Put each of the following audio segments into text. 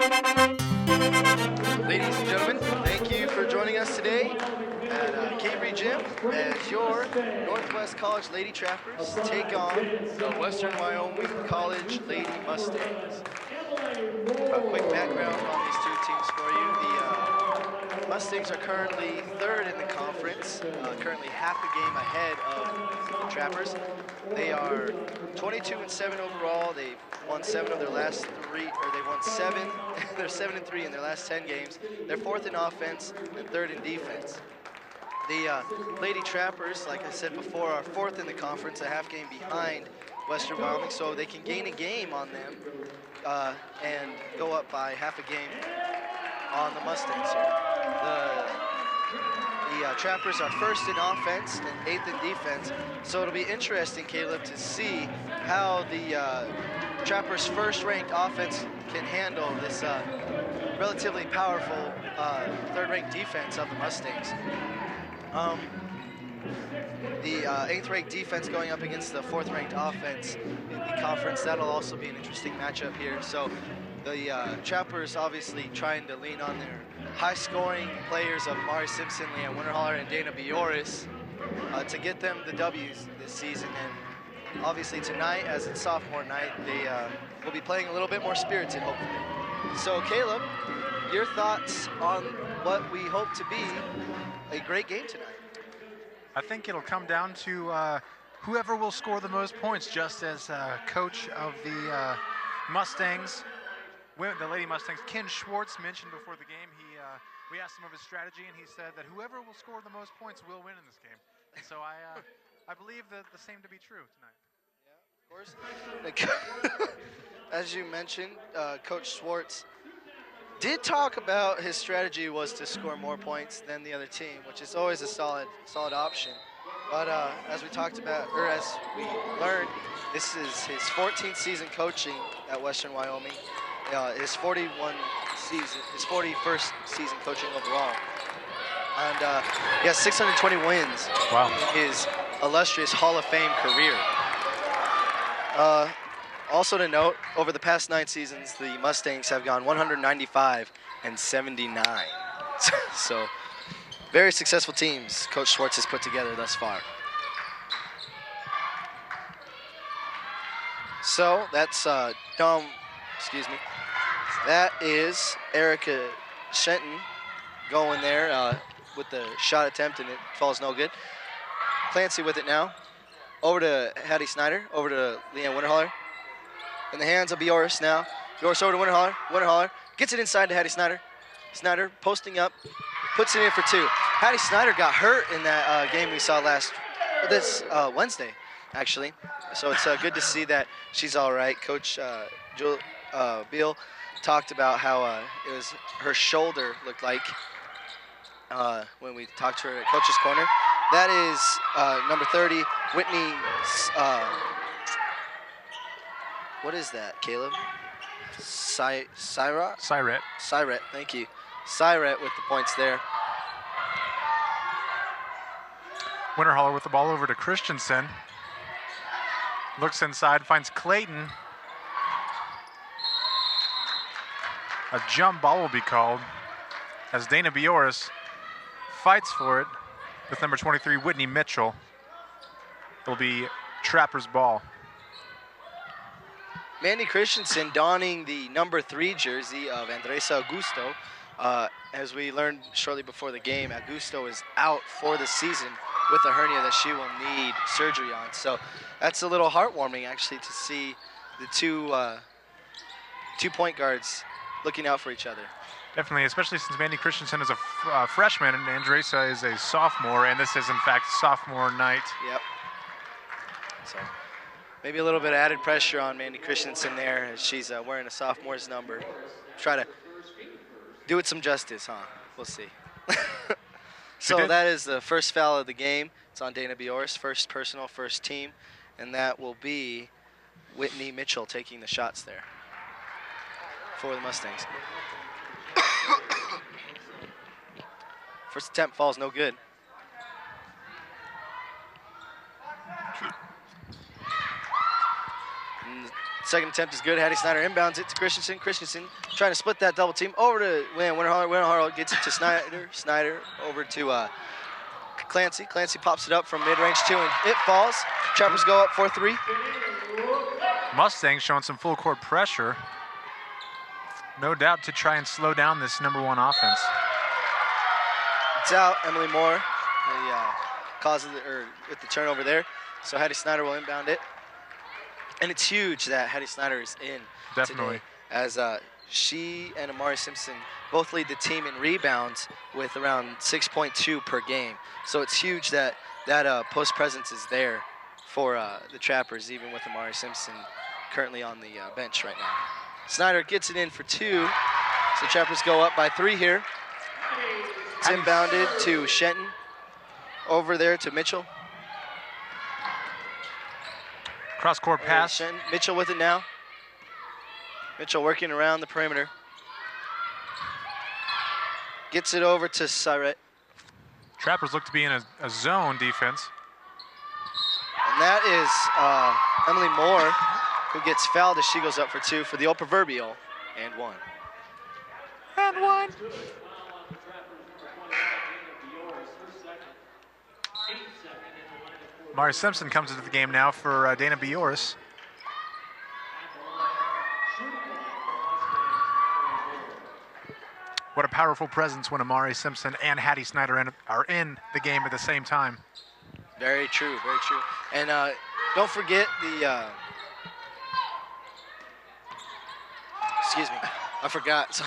Ladies and gentlemen, thank you for joining us today at Cambry Gym as your Northwest College Lady Trappers take on the Western Wyoming College Lady Mustangs. A quick background on these two teams for you. The Mustangs are currently third in the conference, currently half a game ahead of the Trappers. They are 22-7 overall. They've won 7 of their last 3, or they've won 7. They're 7-3 in their last 10 games. They're fourth in offense and third in defense. The Lady Trappers, like I said before, are fourth in the conference, a half game behind Western Wyoming, so they can gain a game on them and go up by half a game on the Mustangs here. The Trappers are first in offense and eighth in defense, so it'll be interesting, Caleb, to see how the Trappers' first-ranked offense can handle this relatively powerful third-ranked defense of the Mustangs. The eighth-ranked defense going up against the fourth-ranked offense in the conference. That'll also be an interesting matchup here. So the Trappers obviously trying to lean on their high-scoring players of Mari Simpson, Leanne Winterholler, and Dana Bioris to get them the W's this season. And obviously tonight, as it's sophomore night, they will be playing a little bit more spirited, hopefully. So Caleb, your thoughts on what we hope to be a great game tonight? I think it'll come down to whoever will score the most points, just as coach of the Mustangs, the Lady Mustangs, Ken Schwartz, mentioned before the game. We asked him of his strategy, and he said that whoever will score the most points will win in this game. And so I believe that the same to be true tonight. Yeah, of course. As you mentioned, Coach Schwartz did talk about his strategy was to score more points than the other team, which is always a solid option. But as we talked about, or as we learned, this is his 14th season coaching at Western Wyoming. His 41st season coaching overall. And he has 620 wins in his illustrious Hall of Fame career. Also to note, over the past 9 seasons, the Mustangs have gone 195-79. So, very successful teams Coach Schwartz has put together thus far. So, that's that is Erica Shenton going there with the shot attempt, and it falls no good. Clancy with it now. Over to Hattie Snyder, over to Leanne Winterholler. In the hands of Bioris now. Bioris over to Winterholler. Winterholler gets it inside to Hattie Snyder. Snyder posting up, puts it in for 2. Hattie Snyder got hurt in that game we saw this Wednesday, actually. So it's good to see that she's all right. Coach Beal talked about how it was her shoulder looked like when we talked to her at Coach's Corner. That is number 30, Whitney. What is that, Caleb? Syret? Syret, thank you. Syret with the points there. Winterholler with the ball over to Christensen. Looks inside, finds Clayton. A jump ball will be called as Dana Bioris fights for it with number 23, Whitney Mitchell. It'll be Trapper's ball. Mandy Christensen donning the number 3 jersey of Andresa Augusto. As we learned shortly before the game, Augusto is out for the season with a hernia that she will need surgery on. So that's a little heartwarming, actually, to see the two point guards looking out for each other. Definitely, especially since Mandy Christensen is a freshman and Andresa is a sophomore, and this is, in fact, sophomore night. Yep. So maybe a little bit of added pressure on Mandy Christensen there as she's wearing a sophomore's number. Try to do it some justice, huh? We'll see. So that is the first foul of the game. It's on Dana Bioris, first personal, first team, and that will be Whitney Mitchell taking the shots there for the Mustangs. First attempt falls no good. Second attempt is good. Hattie Snyder inbounds it to Christensen. Christensen trying to split that double team over to Winterholler. Winterholler gets it to Snyder. Snyder over to Clancy. Clancy pops it up from mid-range 2, and it falls. Trappers go up 4-3. Mustangs showing some full court pressure. No doubt to try and slow down this #1 offense. It's out. Emily Moore, the cause of with the turnover there. So Hattie Snyder will inbound it. And it's huge that Hattie Snyder is in Definitely. today, as she and Amari Simpson both lead the team in rebounds with around 6.2 per game. So it's huge that post presence is there for the Trappers, even with Amari Simpson currently on the bench right now. Snyder gets it in for 2. So Trappers go up by 3 here. It's inbounded to Shenton. Over there to Mitchell. Cross-court pass. Shenton. Mitchell with it now. Mitchell working around the perimeter. Gets it over to Siret. Trappers look to be in a zone defense. And that is Emily Moore, who gets fouled as she goes up for 2 for the old proverbial and 1. And 1. Mari Simpson comes into the game now for Dana Bioris. What a powerful presence when Amari Simpson and Hattie Snyder are in the game at the same time. Very true, very true. And don't forget the, excuse me, I forgot. So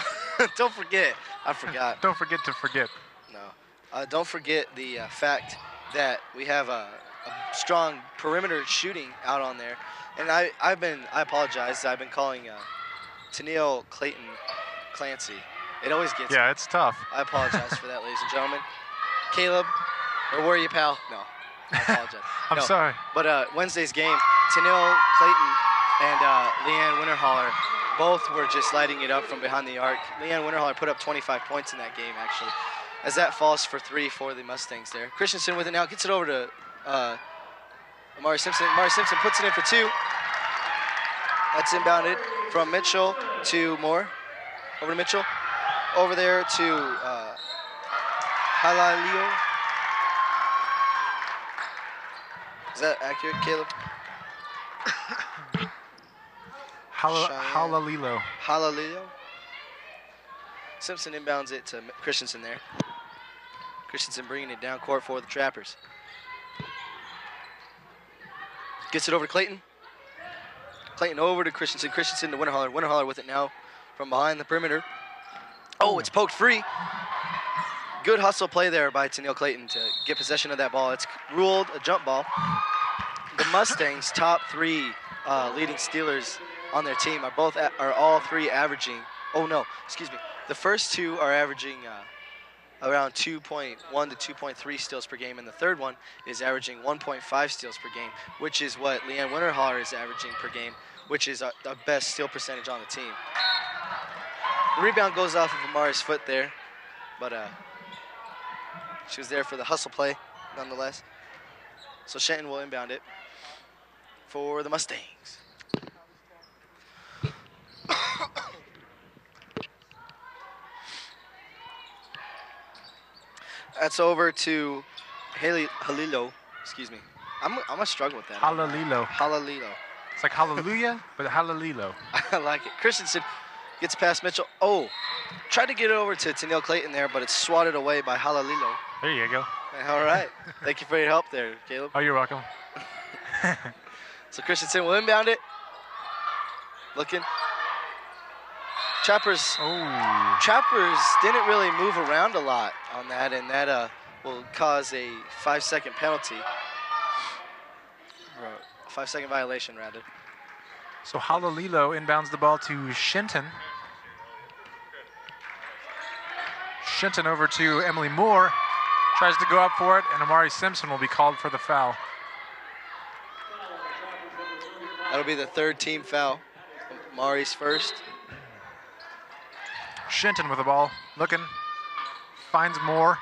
don't forget, I forgot. Don't forget to forget. No, don't forget the fact that we have a strong perimeter shooting out on there. And I apologize, I've been calling Tennille Clayton Clancy. It always gets me. It's tough. I apologize for that, ladies and gentlemen. Caleb, or were you, pal? No, I apologize. I'm sorry. But Wednesday's game, Tennille Clayton and Leanne Winterholler both were just lighting it up from behind the arc. Leanne Winterholler put up 25 points in that game, actually, as that falls for 3 for the Mustangs there. Christensen with it now, gets it over to Amari Simpson. Amari Simpson puts it in for 2. That's inbounded from Mitchell to Moore. Over to Mitchell. Over there to Halalio. Is that accurate, Caleb? Halalilo. Halalio. Simpson inbounds it to Christensen there. Christensen bringing it down court for the Trappers. Gets it over to Clayton. Clayton over to Christensen. Christensen to Winterholler. Winterholler with it now from behind the perimeter. Oh, it's poked free. Good hustle play there by Tennille Clayton to get possession of that ball. It's ruled a jump ball. The Mustangs' top 3 leading stealers on their team are all 3 averaging. Oh no, excuse me. The first 2 are averaging around 2.1 to 2.3 steals per game, and the third one is averaging 1.5 steals per game, which is what Leanne Winterholler is averaging per game, which is the best steal percentage on the team. The rebound goes off of Amari's foot there, but she was there for the hustle play nonetheless. So Shenton will inbound it for the Mustangs. That's over to Halilo. Excuse me. I'm gonna struggle with that. Halalilo. Halalilo. It's like hallelujah, but Halalilo. I like it. Christensen gets past Mitchell. Oh, tried to get it over to Tennille Clayton there, but it's swatted away by Halalilo. There you go. All right. Thank you for your help there, Caleb. Oh, you're welcome. So Christensen will inbound it. Looking. Trappers didn't really move around a lot on that, and that will cause a 5-second penalty. Or a 5-second violation, rather. So Halalilo inbounds the ball to Shenton. Shenton over to Emily Moore. Tries to go up for it, and Amari Simpson will be called for the foul. That'll be the 3rd team foul. Mari's first. Shenton with the ball, looking, finds Moore.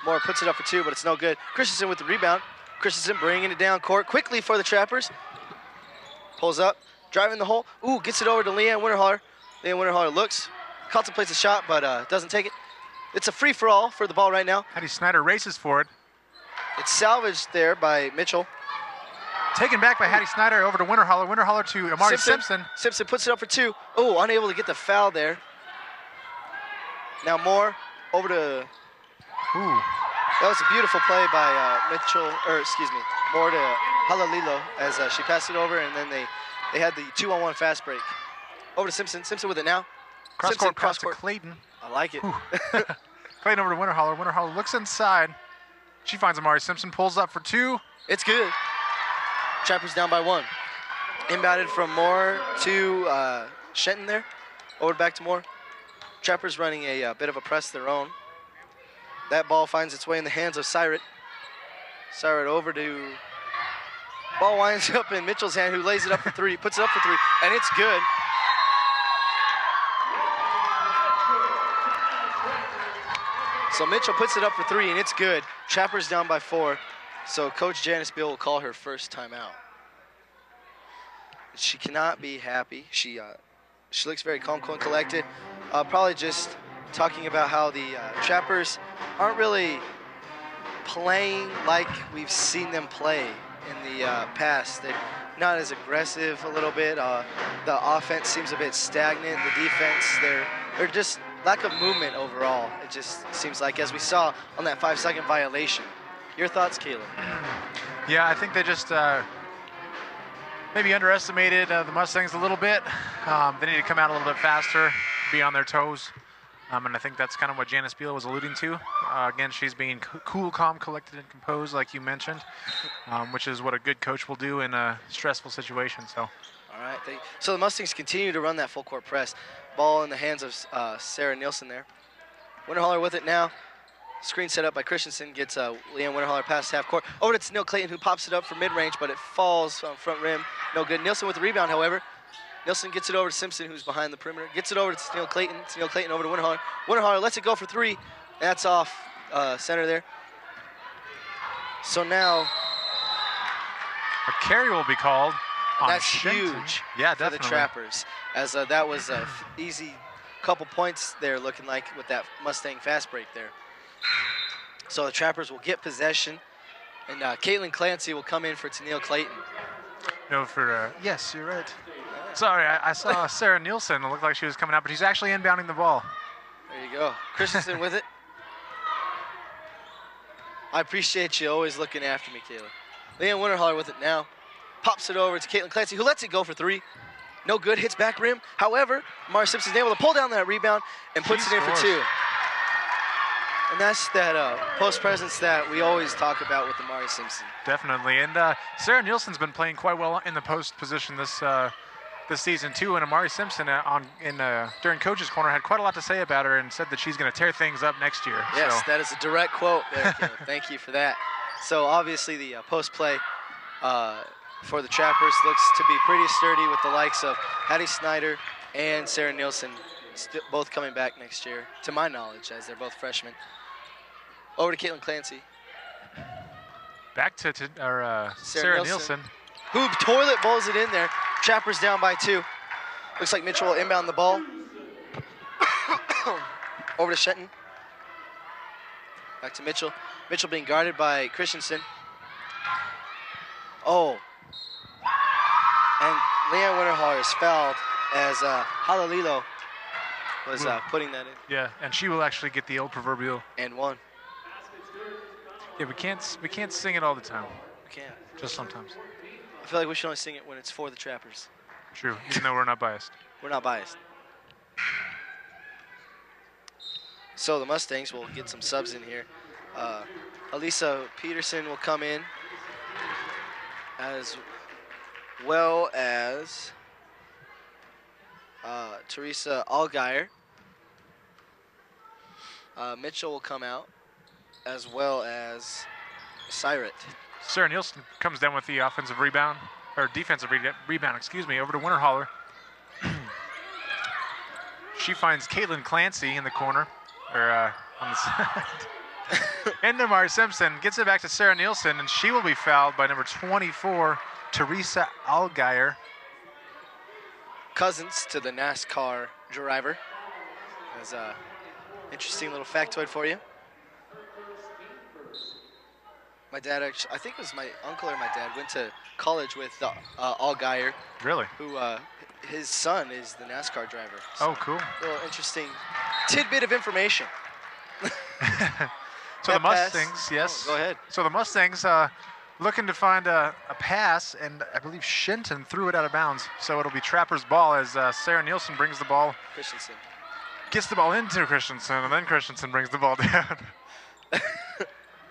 Moore puts it up for 2, but it's no good. Christensen with the rebound. Christensen bringing it down court quickly for the Trappers. Pulls up, driving the hole. Ooh, gets it over to Leanne Winterholler. Leanne Winterholler looks, contemplates a shot, but doesn't take it. It's a free-for-all for the ball right now. Hattie Snyder races for it. It's salvaged there by Mitchell. Taken back by Hattie Snyder over to Winterholler. Winterholler to Amari Simpson. Simpson puts it up for 2. Oh, unable to get the foul there. Now Moore over to... Ooh. That was a beautiful play by Moore to Halalilo as she passed it over, and then they had the 2-on-1 fast break. Over to Simpson. Simpson with it now. Cross-court pass to Clayton. I like it. Clayton over to Winterholler. Winterholler looks inside. She finds Amari Simpson, pulls up for 2. It's good. Trappers down by 1. Inbounded from Moore to Shenton there. Over back to Moore. Trappers running a bit of a press of their own. That ball finds its way in the hands of Syrat. Syrat over to... Ball winds up in Mitchell's hand, who lays it up for 3. Puts it up for 3, and it's good. So Mitchell puts it up for 3, and it's good. Trappers down by 4. So Coach Janice Beal will call her first timeout. She cannot be happy. She looks very calm, cool, and collected. Probably just talking about how the Trappers aren't really playing like we've seen them play in the past. They're not as aggressive a little bit. The offense seems a bit stagnant. The defense, they're just lack of movement overall. It just seems like, as we saw on that 5-second violation. Your thoughts, Caleb? Yeah, I think they just maybe underestimated the Mustangs a little bit. They need to come out a little bit faster, be on their toes. And I think that's kind of what Janice Beal was alluding to. Again, she's being cool, calm, collected, and composed, like you mentioned, which is what a good coach will do in a stressful situation. So. All right. So the Mustangs continue to run that full court press. Ball in the hands of Sarah Nielsen there. Winterholler with it now. Screen set up by Christensen. Gets Leanne Winterholler past half court. Over to Tennille Clayton, who pops it up for mid-range, but it falls on front rim. No good. Nielsen with the rebound, however. Nielsen gets it over to Simpson, who's behind the perimeter. Gets it over to Tennille Clayton. Tennille Clayton over to Winterholler. Winterholler lets it go for 3. That's off center there. So now... a carry will be called. That's huge for the Trappers, as that was an easy couple points there looking like with that Mustang fast break there. So the Trappers will get possession, and Caitlin Clancy will come in for Tennille Clayton. No, yes, you're right. Sorry, I saw Sarah Nielsen. It looked like she was coming out, but she's actually inbounding the ball. There you go. Christensen with it. I appreciate you always looking after me, Kayla. Leanne Winterholler with it now. Pops it over to Caitlin Clancy, who lets it go for 3. No good, hits back rim. However, Amari Simpson's able to pull down that rebound and puts it in for 2. And that's that post presence that we always talk about with Amari Simpson. Definitely, and Sarah Nielsen's been playing quite well in the post position this season too. And Amari Simpson during Coach's Corner had quite a lot to say about her and said that she's going to tear things up next year. Yes, so. That is a direct quote there, Caleb. Thank you for that. So obviously the post play for the Trappers looks to be pretty sturdy with the likes of Hattie Snyder and Sarah Nielsen both coming back next year, to my knowledge, as they're both freshmen. Over to Caitlin Clancy. Back to Sarah Nielsen. Who toilet bowls it in there. Trappers down by 2. Looks like Mitchell will inbound the ball. Over to Shenton. Back to Mitchell. Mitchell being guarded by Christensen. Oh. And Leanne Winterholler is fouled as Halalilo was putting that in. Yeah, and she will actually get the old proverbial. And 1. Yeah, we can't sing it all the time. We can't. Just sometimes. I feel like we should only sing it when it's for the Trappers. True, even though we're not biased. We're not biased. So the Mustangs will get some subs in here. Elisa Peterson will come in, as well as Teresa Allgaier. Mitchell will come out, as well as Syrat. Sarah Nielsen comes down with the offensive rebound, or defensive rebound, over to Winterholler. She finds Caitlin Clancy in the corner, or on the side. And Amari Simpson gets it back to Sarah Nielsen, and she will be fouled by number 24, Teresa Allgaier. cousins to the NASCAR driver. That's a interesting little factoid for you. My dad actually, I think it was my uncle or my dad, went to college with Allgaier. Really? Who, his son is the NASCAR driver. So Oh, cool. A little interesting tidbit of information. So the That pass. Mustangs, yes. Oh, go ahead. So the Mustangs looking to find a pass, and I believe Shinton threw it out of bounds. So it'll be Trapper's ball as Sarah Nielsen brings the ball, Christensen. gets the ball into Christensen, and then Christensen brings the ball down.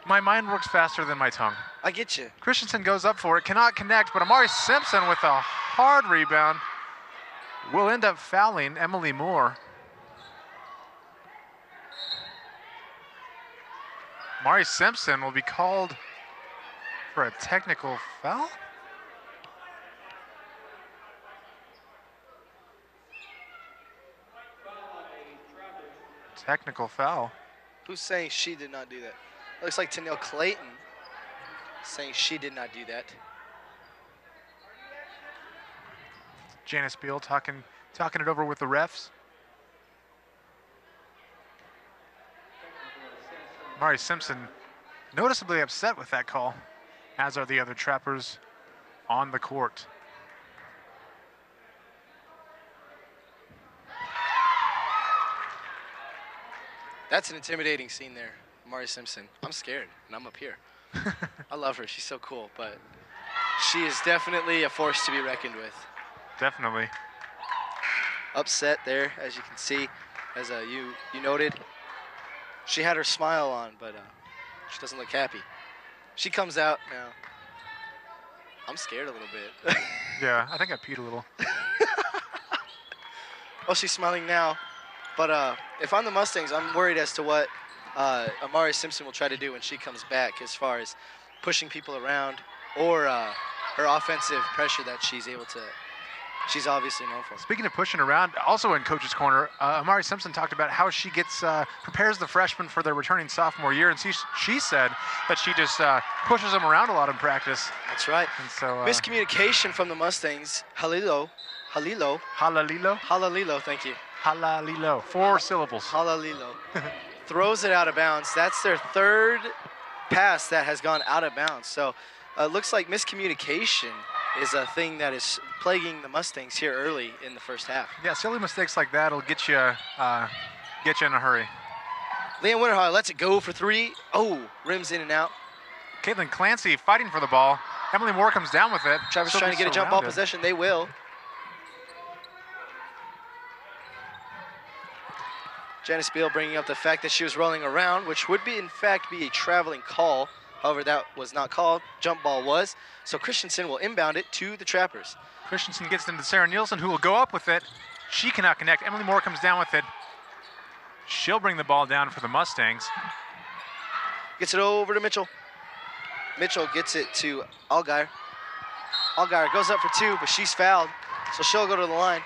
My mind works faster than my tongue. I get you. Christensen goes up for it, cannot connect, but Amari Simpson with a hard rebound will end up fouling Emily Moore. Amari Simpson will be called for a technical foul? Technical foul. Who's saying she did not do that? It looks like Tennille Clayton saying she did not do that. Janice Beal talking it over with the refs. Amari Simpson noticeably upset with that call, as are the other Trappers on the court. That's an intimidating scene there, Amari Simpson. I'm scared, and I'm up here. I love her. She's so cool, but she is definitely a force to be reckoned with. Definitely. Upset there, as you can see, as you noted. She had her smile on, but she doesn't look happy. She comes out now. I'm scared a little bit. Yeah, I think I peed a little. Oh, she's smiling now. But if I'm the Mustangs, I'm worried as to what Amari Simpson will try to do when she comes back, as far as pushing people around or her offensive pressure that she's obviously known for. Speaking of pushing around, also in Coach's Corner, Amari Simpson talked about how she prepares the freshmen for their returning sophomore year, and she said that she just pushes them around a lot in practice. That's right. And so miscommunication from the Mustangs. Halalilo, thank you. Halalilo, 4 syllables. Halalilo. Throws it out of bounds. That's their third pass that has gone out of bounds. So it looks like miscommunication is a thing that is plaguing the Mustangs here early in the first half. Yeah, silly mistakes like that will get you in a hurry. Leanne Winterhall lets it go for 3. Oh, rims in and out. Caitlin Clancy fighting for the ball. Emily Moore comes down with it. Travis trying to get a jump ball possession. They will. Janice Beal bringing up the fact that she was rolling around, which would in fact be a traveling call. However, that was not called. Jump ball was. So Christensen will inbound it to the Trappers. Christensen gets into Sarah Nielsen, who will go up with it. She cannot connect. Emily Moore comes down with it. She'll bring the ball down for the Mustangs. Gets it over to Mitchell. Mitchell gets it to Allgaier. Allgaier goes up for 2, but she's fouled, so she'll go to the line.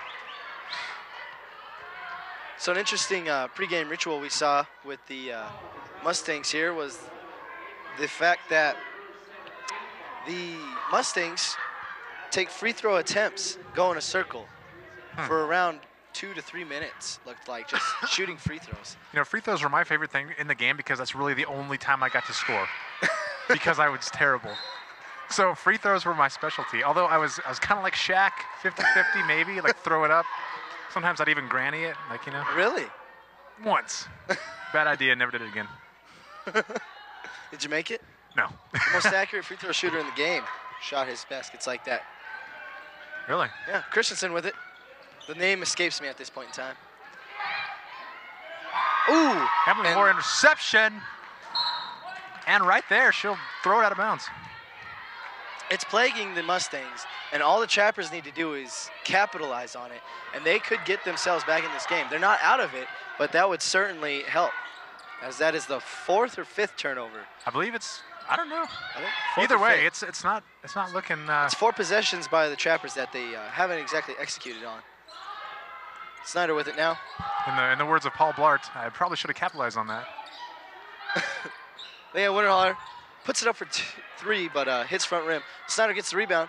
So an interesting pregame ritual we saw with the Mustangs here was the fact that the Mustangs take free throw attempts, go in a circle for around 2 to 3 minutes, looked like, just shooting free throws. You know, free throws were my favorite thing in the game because that's really the only time I got to score because I was terrible. So free throws were my specialty, although I was kind of like Shaq, 50-50 maybe, like throw it up. Sometimes I'd even granny it, like, you know. Really? Once. Bad idea, never did it again. Did you make it? No. The most accurate free throw shooter in the game shot his baskets like that. Really? Yeah, Christensen with it. The name escapes me at this point in time. Ooh! Emily Moore interception. And right there, she'll throw it out of bounds. It's plaguing the Mustangs, and all the Trappers need to do is capitalize on it, and they could get themselves back in this game. They're not out of it, but that would certainly help, as that is the 4th or 5th turnover. I believe it's, I don't know. I think Either way, it's not looking. It's 4 possessions by the Trappers that they haven't exactly executed on. Snyder with it now. In the words of Paul Blart, I probably should have capitalized on that. Leah Winterholler puts it up for 3, but hits front rim. Snyder gets the rebound.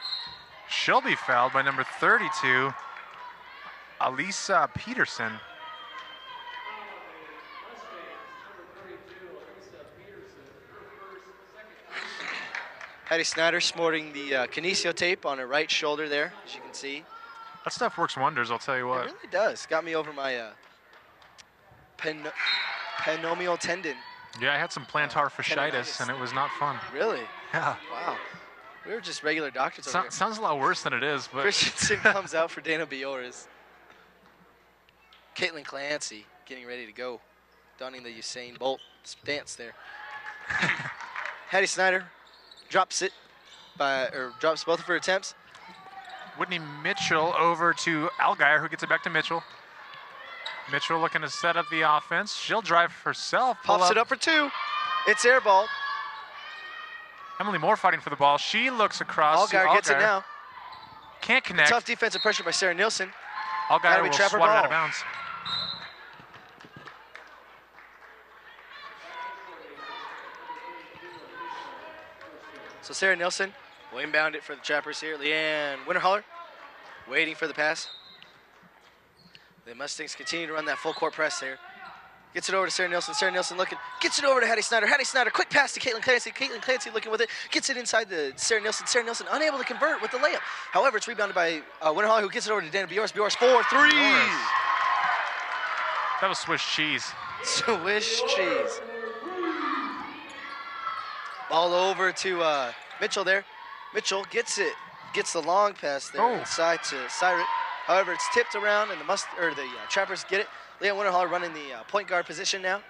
She'll be fouled by number 32, Alisa Peterson. Hattie Snyder sporting the kinesio tape on her right shoulder there, as you can see. That stuff works wonders, I'll tell you what. It really does. Got me over my peroneal tendon. Yeah, I had some plantar fasciitis, and it was not fun. Really? Yeah. Wow. We were just regular doctors over here. Sounds a lot worse than it is, but... Christensen comes out for Dana Bioris. Caitlin Clancy getting ready to go, donning the Usain Bolt stance there. Hattie Snyder drops both of her attempts. Whitney Mitchell over to Allgaier, who gets it back to Mitchell. Mitchell looking to set up the offense. She'll drive herself. Pops it up for 2. It's airball. Emily Moore fighting for the ball. She looks across. Allgaier gets it now. Can't connect. Tough defensive pressure by Sarah Nielsen. Allgaier will swat it out of bounds. So Sarah Nielsen will inbound it for the Trappers here. Leanne Winterholler waiting for the pass. The Mustangs continue to run that full court press there. Gets it over to Sarah Nielsen. Sarah Nielsen looking. Gets it over to Hattie Snyder. Hattie Snyder, quick pass to Caitlin Clancy. Caitlin Clancy looking with it. Gets it inside the Sarah Nielsen. Sarah Nielsen unable to convert with the layup. However, it's rebounded by Winterholler, who gets it over to Dana Bioris. Bioris 4 3. That was Swiss cheese. Swiss cheese. Ball over to Mitchell there. Mitchell gets it. Gets the long pass there inside to Cyrus. However, it's tipped around, and the Trappers get it. Leanne Winterholler running the point guard position now.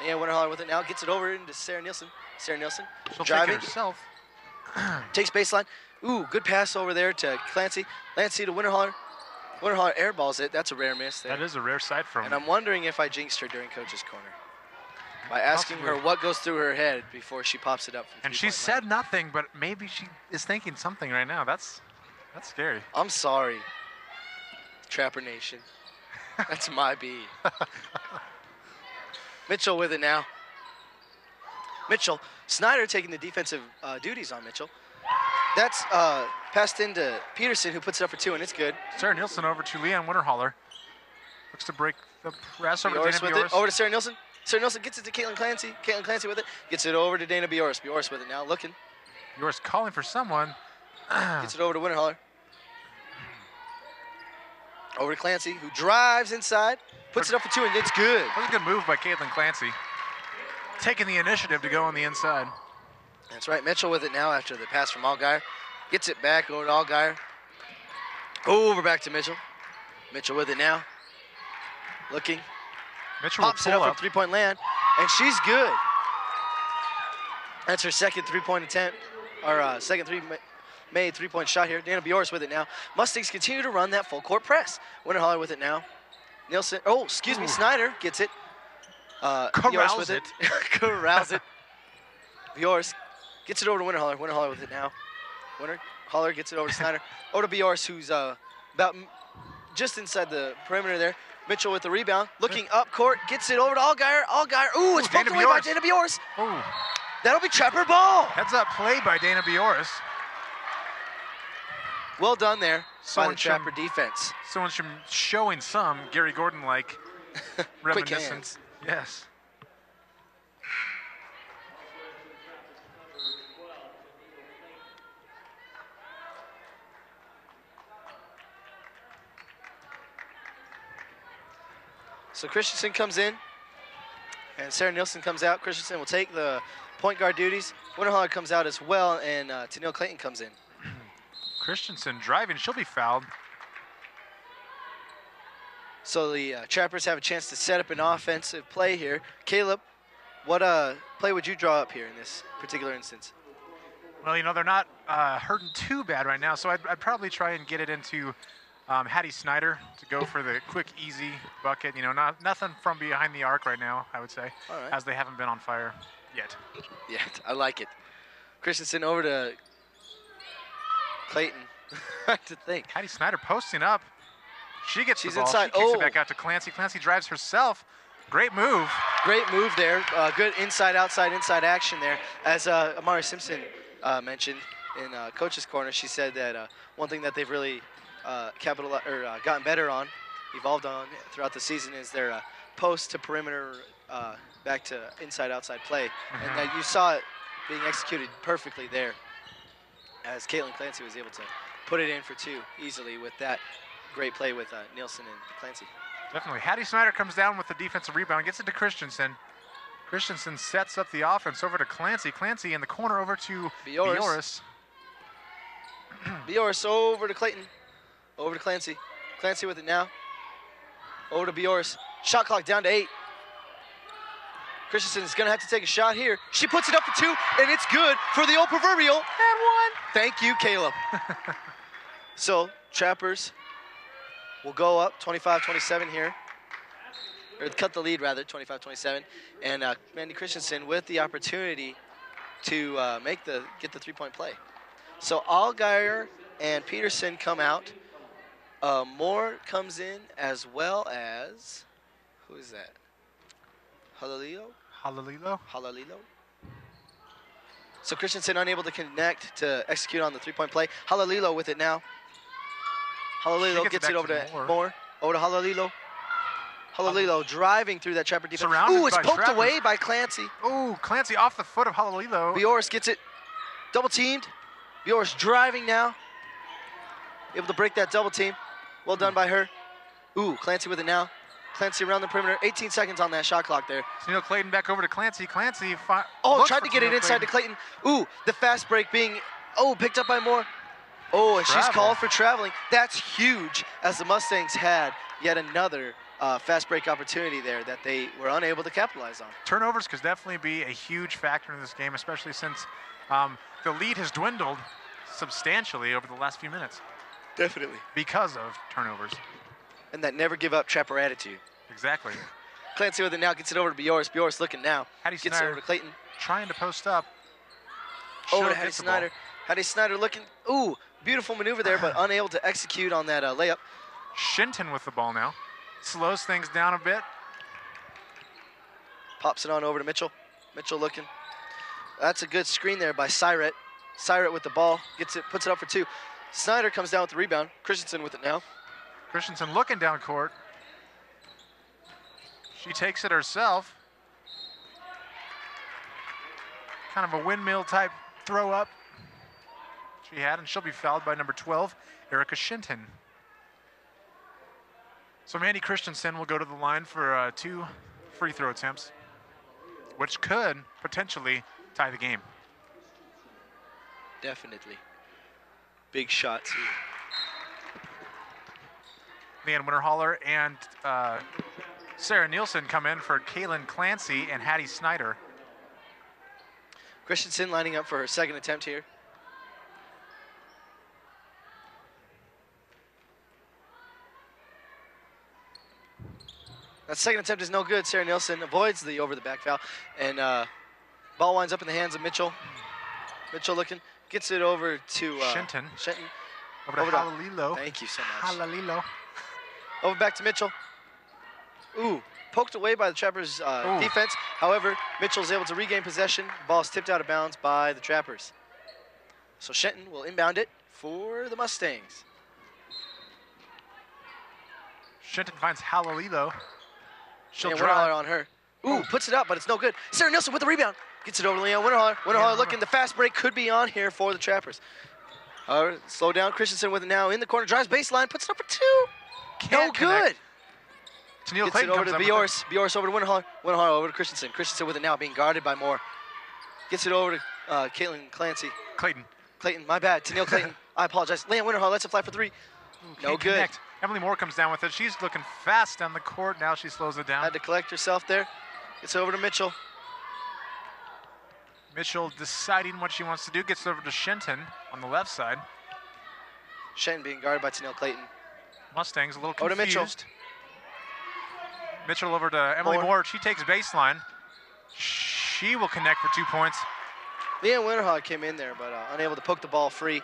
Leanne Winterholler with it now. Gets it over into Sarah Nielsen. Sarah Nielsen driving. Take it herself. Takes baseline. Ooh, good pass over there to Clancy. Clancy to Winterholler. Winterholler airballs it. That's a rare miss there. That is a rare sight from And I'm wondering if I jinxed her during Coach's Corner by asking her what goes through her head before she pops it up. And she said nothing, but maybe she is thinking something right now. That's scary. I'm sorry, Trapper Nation. That's my B. Mitchell with it now. Mitchell. Snyder taking the defensive duties on Mitchell. That's passed into Peterson, who puts it up for 2, and it's good. Sarah Nielsen over to Leanne Winterholler. Looks to break the press over to Dana Bioris. Over to Sarah Nielsen. Sarah Nielsen gets it to Caitlin Clancy. Caitlin Clancy with it. Gets it over to Dana Bioris. Bioris with it now, looking. Bioris calling for someone. Gets it over to Winterholler. Over to Clancy, who drives inside, puts it up for 2, and it's good. That was a good move by Caitlin Clancy. Taking the initiative to go on the inside. That's right, Mitchell with it now after the pass from Allgaier. Gets it back over to Allgaier. Over back to Mitchell. Mitchell with it now. Looking. Mitchell pops it up from three-point land, and she's good. That's her second three-point attempt, or second made three-point shot here. Dana Bioris with it now. Mustangs continue to run that full court press. Winterholler with it now. Nielsen, Snyder gets it. Bioris with it. Corrals it. Bioris gets it over to Winterholler. Winterholler with it now. Winterholler gets it over to Snyder. Over to Bioris, who's about just inside the perimeter there. Mitchell with the rebound, looking up court, gets it over to Allgaier. Allgaier, it's poked away by Dana Bioris. That'll be Trapper ball. Heads up play by Dana Bioris. Well done there by the Trapper defense. Someone's showing some Gary Gordon-like quick hands. Yes. So Christensen comes in, and Sarah Nielsen comes out. Christensen will take the point guard duties. Winterholler comes out as well, and Tennille Clayton comes in. Christensen driving. She'll be fouled. So the Trappers have a chance to set up an offensive play here. Caleb, what play would you draw up here in this particular instance? Well, they're not hurting too bad right now, so I'd probably try and get it into Hattie Snyder to go for the quick, easy bucket. Nothing from behind the arc right now, I would say, as they haven't been on fire yet. Yet, I like it. Christensen over to Clayton. Hard to think. Hattie Snyder posting up. She's the ball. Inside. She kicks it back out to Clancy. Clancy drives herself. Great move. Great move there. Good inside action there. As Amari Simpson mentioned in Coach's Corner, she said that one thing that they've really gotten better on, evolved on throughout the season is their post to perimeter, back to inside-outside play. And you saw it being executed perfectly there as Caitlin Clancy was able to put it in for 2 easily with that great play with Nielsen and Clancy. Definitely. Hattie Snyder comes down with the defensive rebound, gets it to Christensen. Christensen sets up the offense over to Clancy. Clancy in the corner over to Bioris. Bioris over to Clayton. Over to Clancy. Clancy with it now. Over to Bioris. Shot clock down to 8. Christensen is going to have to take a shot here. She puts it up for 2, and it's good for the old proverbial. And 1. Thank you, Caleb. So, Trappers will go up 25-27 here. Or cut the lead, rather, 25-27. And Mandy Christensen with the opportunity to get the 3-point play. So Allgaier and Peterson come out. Moore comes in, as well as, who is that? Halalilo. So Christensen unable to connect to execute on the 3-point play. Halalilo with it now. Halalilo gets it over to Moore. Over to Halalilo. Halalilo driving through that Trapper defense. Ooh, it's poked away by Clancy. Ooh, Clancy off the foot of Halalilo. Bioris gets it. Double teamed. Bioris driving now. Able to break that double team. Well done by her. Ooh, Clancy with it now. Clancy around the perimeter. 18 seconds on that shot clock there. Neil Clayton back over to Clancy. Clancy tried to get it inside to Clayton. Ooh, the fast break being, picked up by Moore. Oh, and she's called for traveling. That's huge, as the Mustangs had yet another fast break opportunity there that they were unable to capitalize on. Turnovers could definitely be a huge factor in this game, especially since the lead has dwindled substantially over the last few minutes. Definitely. Because of turnovers. And that never give up Trapper attitude. Exactly. Clancy with it now, gets it over to Bioris. Bioris looking now. Gets it over to Clayton. Trying to post up. Over to Hattie Snyder. Hattie Snyder looking, beautiful maneuver there, but unable to execute on that layup. Shinton with the ball now. Slows things down a bit. Pops it on over to Mitchell. Mitchell looking. That's a good screen there by Syret. Syret with the ball, gets it, puts it up for 2. Snyder comes down with the rebound. Christensen with it now. Christensen looking down court. She takes it herself. Kind of a windmill type throw up she had, and she'll be fouled by number 12, Erica Shinton. So Mandy Christensen will go to the line for 2 free throw attempts, which could potentially tie the game. Definitely. Big shots here. Leanne Winterholler and Sarah Nielsen come in for Kaylin Clancy and Hattie Snyder. Christensen lining up for her second attempt here. That second attempt is no good. Sarah Nielsen avoids the over-the-back foul, and ball winds up in the hands of Mitchell. Mitchell looking, gets it over to Shinton. Over to Halalilo. Thank you so much. Halalilo. Over back to Mitchell. Ooh, poked away by the Trappers' defense. However, Mitchell's able to regain possession. The ball's tipped out of bounds by the Trappers. So Shenton will inbound it for the Mustangs. Shinton finds Halalilo. She'll and drive on her. Ooh, puts it up, but it's no good. Sarah Nielsen with the rebound. Gets it over to Leanne Winterholler. Winterholler looking. The fast break could be on here for the Trappers. Slow down. Christensen with it now in the corner. Drives baseline. Puts it up for 2. No good. Gets it over to Bioris. Bioris over to Winterholler. Winterholler over to Christensen. Christensen with it now, being guarded by Moore. Gets it over to Caitlin Clancy. Clayton, my bad. Tennille Clayton. I apologize. Leanne Winterholler lets it fly for 3. No good. Connect. Emily Moore comes down with it. She's looking fast down the court. Now she slows it down. Had to collect herself there. Gets over to Mitchell. Mitchell deciding what she wants to do. Gets over to Shenton on the left side. Shenton being guarded by Tennille Clayton. Mustangs a little confused. Over to Mitchell. Mitchell over to Emily Moore. She takes baseline. She will connect for 2 points. Leanne Winterholler came in there, but unable to poke the ball free.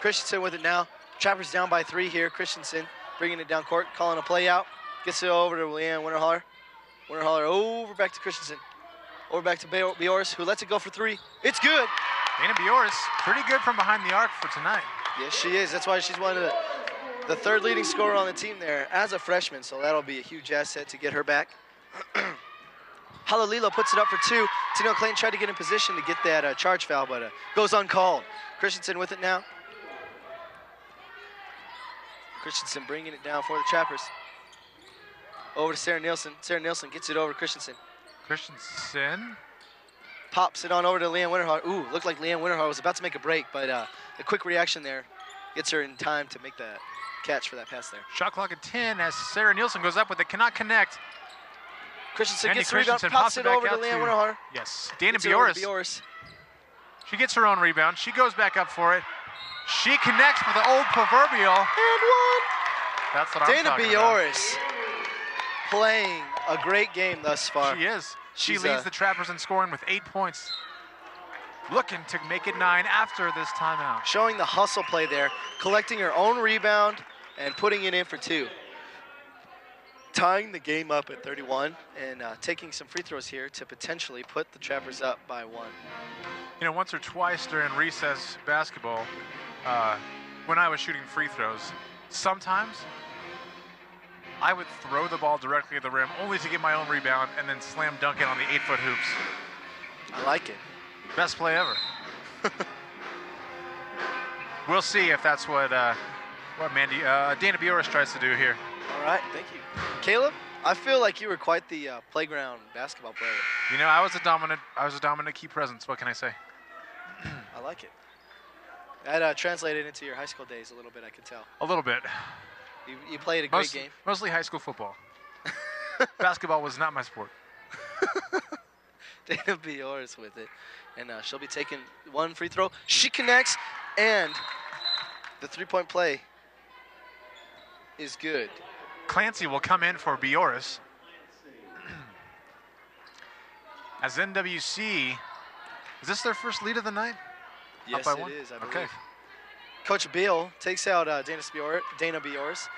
Christensen with it now. Trappers down by 3 here. Christensen bringing it down court, calling a play out. Gets it over to Leanne Winterholler. Winterholler over back to Christensen. Over back to Bioris, who lets it go for 3. It's good. Dana Bioris, pretty good from behind the arc for tonight. Yes, she is. That's why she's one of the third leading scorer on the team there as a freshman, so that'll be a huge asset to get her back. Halalila puts it up for 2. Tennille Clayton tried to get in position to get that charge foul, but goes uncalled. Christensen with it now. Christensen bringing it down for the Trappers. Over to Sarah Nielsen. Sarah Nielsen gets it over to Christensen. Christensen. Pops it on over to Leanne Winterhart. Ooh, looked like Leanne Winterhart was about to make a break, but a quick reaction there gets her in time to make that catch for that pass there. Shot clock at 10 as Sarah Nielsen goes up with it, cannot connect. Christensen gets the rebound, pops it over to Leanne Winterhart. Yes, Dana Bioris. She gets her own rebound. She goes back up for it. She connects for the old proverbial. And one. That's what I'm talking about. Dana Bioris playing a great game thus far. She is. She leads the Trappers in scoring with 8 points. Looking to make it 9 after this timeout. Showing the hustle play there, collecting her own rebound and putting it in for 2. Tying the game up at 31 and taking some free throws here to potentially put the Trappers up by 1. You know, once or twice during recess basketball, when I was shooting free throws, sometimes I would throw the ball directly at the rim only to get my own rebound and then slam dunk it on the 8-foot hoops. I like it. Best play ever. We'll see if that's what Dana Bioris tries to do here. All right, thank you. Caleb, I feel like you were quite the playground basketball player. You know, I was a dominant key presence. What can I say? I like it. That translated into your high school days a little bit, I can tell. A little bit. You played a great game. Mostly high school football. Basketball was not my sport. Dana Bioris with it. And she'll be taking 1 free throw. She connects, and the 3-point play is good. Clancy will come in for Bioris. As NWC, is this their first lead of the night? Yes, up by 1? It is, I believe. Okay. Coach Beal takes out Dana Bioris,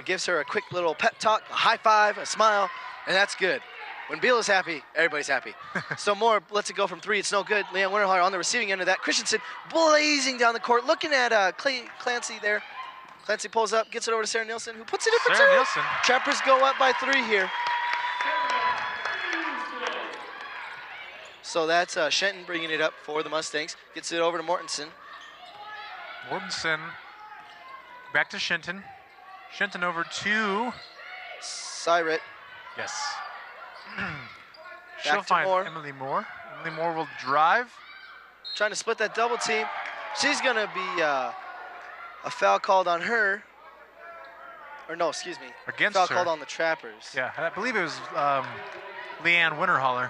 gives her a quick little pep talk, a high five, a smile, and that's good. When Beal is happy, everybody's happy. So Moore lets it go from 3. It's no good. Leanne Winterhart on the receiving end of that. Christensen blazing down the court, looking at Clancy there. Clancy pulls up, gets it over to Sarah Nielsen, who puts it in for 2. Sarah Nielsen. Trappers go up by 3 here. So that's Shenton bringing it up for the Mustangs. Gets it over to Mortensen. Mortensen back to Shenton. Shenton over to Syret. Yes. She'll find Moore. Emily Moore. Emily Moore will drive. Trying to split that double team. She's going to be a foul called on her. Or no, excuse me. Against foul her. Called on the Trappers. Yeah, I believe it was Leanne Winterhaller.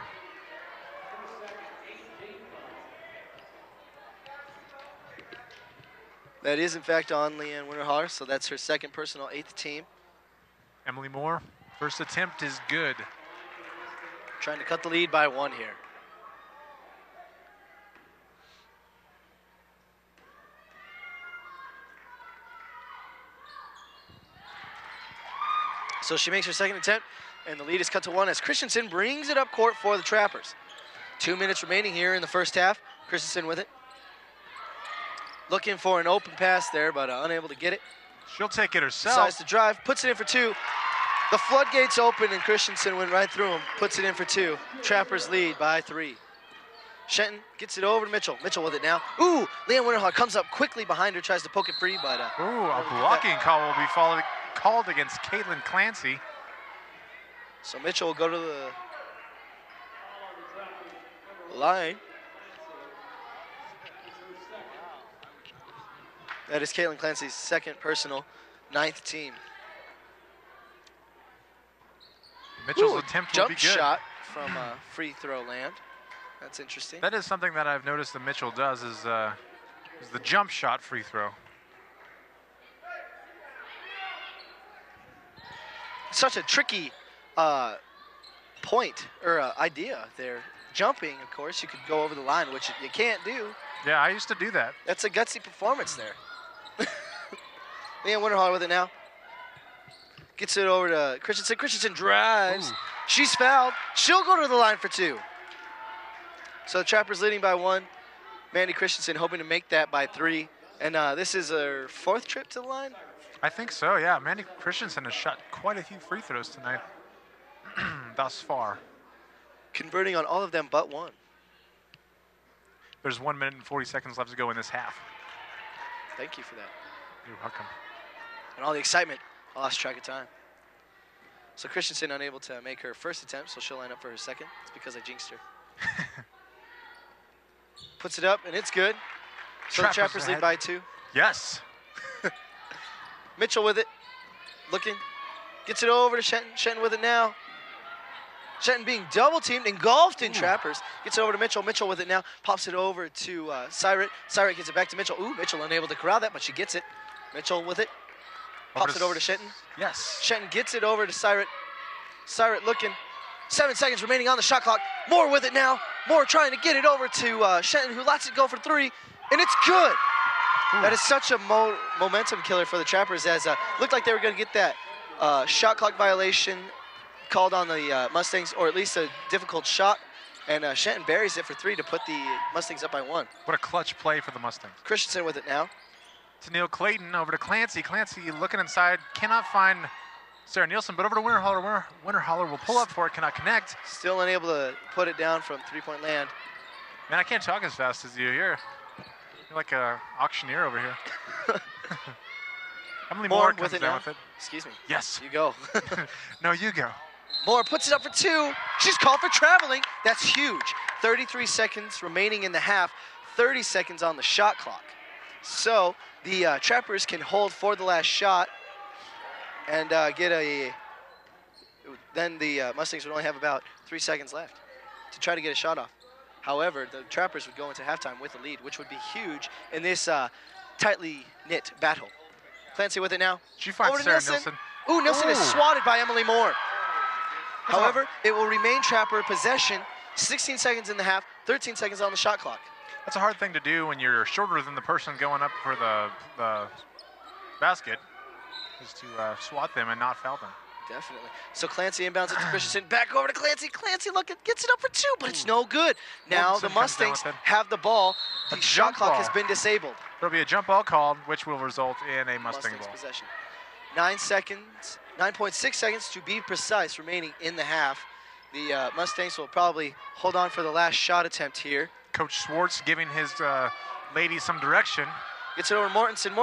That is, in fact, on Leanne Winterhaller, so that's her second personal, 8th team. Emily Moore, first attempt is good. Trying to cut the lead by 1 here. So she makes her second attempt, and the lead is cut to 1 as Christensen brings it up court for the Trappers. 2 minutes remaining here in the first half. Christensen with it. Looking for an open pass there, but unable to get it. She'll take it herself. Decides to drive, puts it in for 2. The floodgates open, and Christensen went right through him, puts it in for 2. Trappers lead by 3. Shenton gets it over to Mitchell. Mitchell with it now. Ooh, Leanne Winterhart comes up quickly behind her, tries to poke it free, but... Ooh, a blocking call will be called against Caitlin Clancy. So Mitchell will go to the line. That is Caitlin Clancy's second personal, 9th team. Mitchell's attempt will be good. Jump good. shot from free throw land. That's interesting. That is something that I've noticed that Mitchell does is the jump shot free throw. Such a tricky point or idea there. Jumping, of course, you could go over the line, which you can't do. Yeah, I used to do that. That's a gutsy performance there. Leanne Winterhall with it now. Gets it over to Christensen. Christensen drives. Ooh. She's fouled. She'll go to the line for 2. So the Trappers leading by 1. Mandy Christensen hoping to make that by 3. And this is her 4th trip to the line. I think so, yeah. Mandy Christensen has shot quite a few free throws tonight thus far. Converting on all of them but one. There's 1 minute and 40 seconds left to go in this half. Thank you for that. You're welcome. And all the excitement, I lost track of time. So Christensen unable to make her first attempt, so she'll line up for her second. It's because I jinxed her. Puts it up, and it's good. So the Trappers lead by 2. Yes. Mitchell with it. Looking. Gets it over to Shenton. Shenton with it now. Shenton being double teamed, engulfed in Trappers. Gets it over to Mitchell. Mitchell with it now. Pops it over to Syrat. Syrat gets it back to Mitchell. Ooh, Mitchell unable to corral that, but she gets it. Mitchell with it. Pops it over to Shenton. Yes. Shenton gets it over to Syrat. Syrat looking. 7 seconds remaining on the shot clock. Moore with it now. Moore trying to get it over to Shenton, who lets it go for 3, and it's good. Ooh. That is such a momentum killer for the Trappers, as looked like they were going to get that shot clock violation called on the Mustangs, or at least a difficult shot, and Shenton buries it for 3 to put the Mustangs up by 1. What a clutch play for the Mustangs. Christensen with it now. To Neil Clayton, over to Clancy. Clancy looking inside, cannot find Sarah Nielsen, but over to Winterhaller. Winterhaller will pull up for it, cannot connect. Still unable to put it down from 3-point land. Man, I can't talk as fast as you. You're like a auctioneer over here. Emily Moore comes down with it. Excuse me. Yes. You go. No, you go. Moore puts it up for 2. She's called for traveling. That's huge. 33 seconds remaining in the half. 30 seconds on the shot clock. So the Trappers can hold for the last shot and get a. Then the Mustangs would only have about 3 seconds left to try to get a shot off. However, the Trappers would go into halftime with a lead, which would be huge in this tightly knit battle. Clancy with it now. She finds Sarah Nielsen. Ooh, Nielsen is swatted by Emily Moore. However, it will remain Trapper possession. 16 seconds in the half, 13 seconds on the shot clock. That's a hard thing to do when you're shorter than the person going up for the basket, is to swat them and not foul them. Definitely. So Clancy inbounds it to Christensen. Back over to Clancy. Clancy gets it up for 2, but it's no good. Now the Mustangs have the ball. The shot clock has been disabled. There'll be a jump ball called, which will result in a Mustang ball. Possession. 9.6 seconds to be precise remaining in the half. The Mustangs will probably hold on for the last shot attempt here. Coach Schwartz giving his ladies some direction. Gets it over to Mortensen.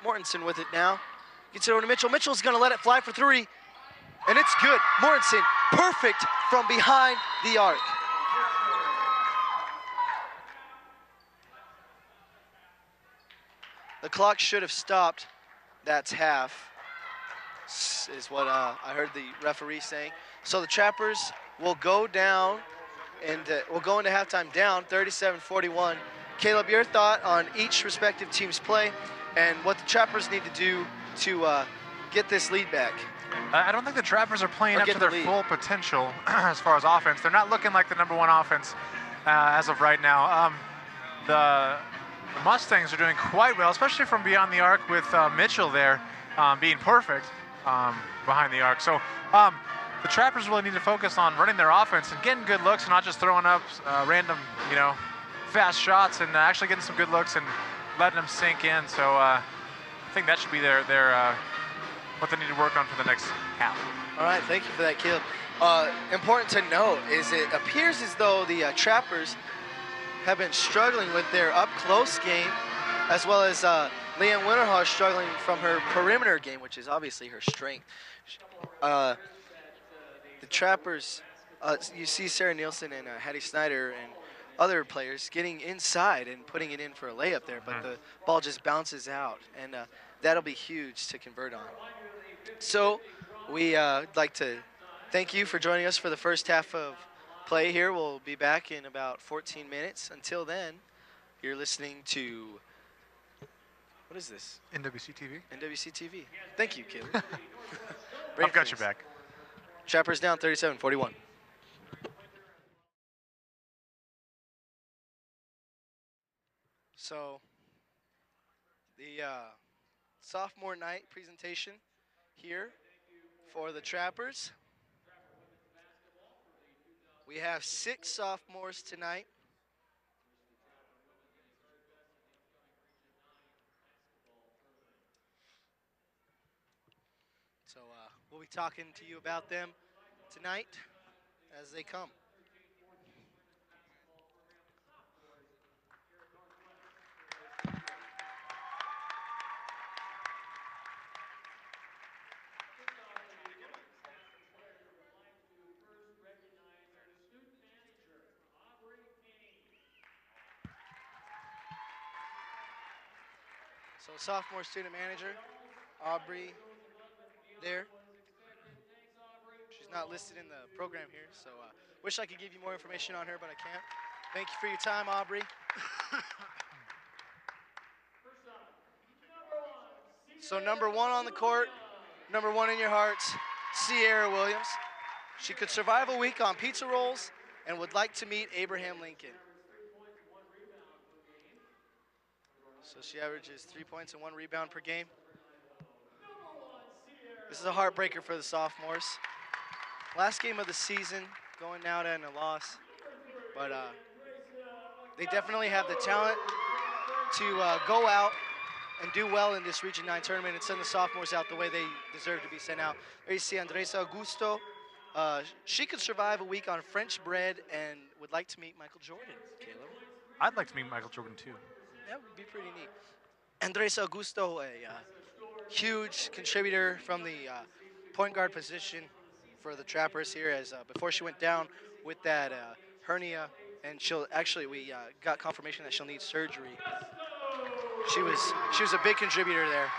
Mortensen with it now. Gets it over to Mitchell. Mitchell's going to let it fly for 3. And it's good. Mortensen, perfect from behind the arc. The clock should have stopped. That's half, is what I heard the referee saying. So the Trappers will go down, and will go into halftime down 37-41. Caleb, your thought on each respective team's play and what the Trappers need to do to get this lead back? I don't think the Trappers are playing up to their full potential as far as offense. They're not looking like the #1 offense as of right now. The Mustangs are doing quite well, especially from beyond the arc with Mitchell there being perfect behind the arc. So the Trappers really need to focus on running their offense and getting good looks and not just throwing up random, fast shots, and actually getting some good looks and letting them sink in. So I think that should be their what they need to work on for the next half. All right, thank you for that, Caleb. Important to note is it appears as though the Trappers have been struggling with their up-close game, as well as Leanne Winterhaus struggling from her perimeter game, which is obviously her strength. The Trappers, you see Sarah Nielsen and Hattie Snyder and other players getting inside and putting it in for a layup there, but the ball just bounces out, and that'll be huge to convert on. So we'd like to thank you for joining us for the first half of play here. We'll be back in about 14 minutes. Until then, you're listening to, what is this? NWC TV. NWC TV. Thank you, Caleb. I've got your back. Trappers down 37-41. So the sophomore night presentation here for the Trappers. We have 6 sophomores tonight. We'll be talking to you about them tonight as they come. So sophomore student manager, Aubrey, there. She's not listed in the program here, so wish I could give you more information on her, but I can't. Thank you for your time, Aubrey. So number 1 on the court, number 1 in your hearts, Sierra Williams. She could survive a week on pizza rolls and would like to meet Abraham Lincoln. So she averages 3 points and 1 rebound per game. This is a heartbreaker for the sophomores. Last game of the season, going out in a loss. But they definitely have the talent to go out and do well in this Region 9 tournament and send the sophomores out the way they deserve to be sent out. There you see Andresa Augusto. She could survive a week on French bread and would like to meet Michael Jordan, Caleb. I'd like to meet Michael Jordan too. That would be pretty neat. Andresa Augusto, a huge contributor from the point guard position for the Trappers here, as before she went down with that hernia, and we got confirmation that she'll need surgery. She was a big contributor there.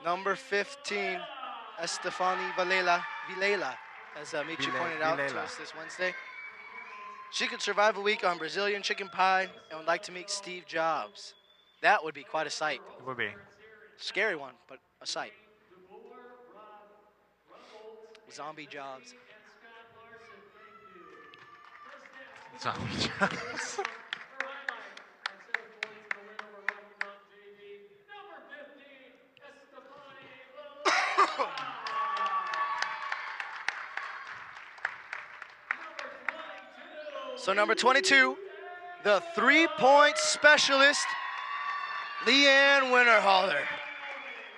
Number 15, Estefani Vilela, as Michi pointed out to us this Wednesday. She could survive a week on Brazilian chicken pie and would like to meet Steve Jobs. That would be quite a sight. It would be. Scary one, but a sight. Zombie Jobs. Zombie Jobs. So number 22, the three-point specialist, Leanne Winterholler.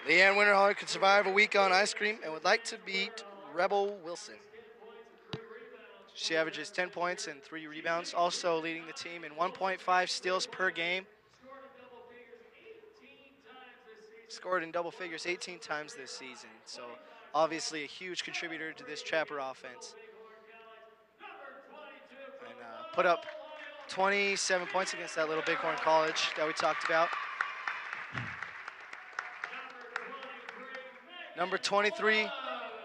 Leanne Winterholler could survive a week on ice cream and would like to beat Rebel Wilson. She averages 10 points and 3 rebounds, also leading the team in 1.5 steals per game. Scored in double figures 18 times this season, so obviously a huge contributor to this Trapper offense. And put up 27 points against that little Bighorn College that we talked about. Number 23,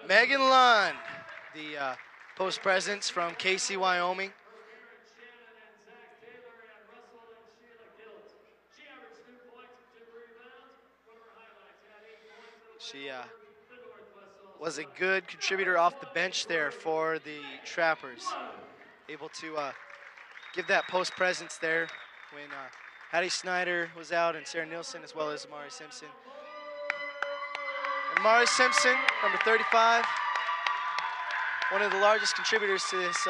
Megan Lund, the post presence from Casey, Wyoming. She was a good contributor off the bench there for the Trappers. Able to give that post presence there when Hattie Snyder was out and Sarah Nielsen, as well as Amari Simpson. Amari Simpson, number 35, one of the largest contributors to this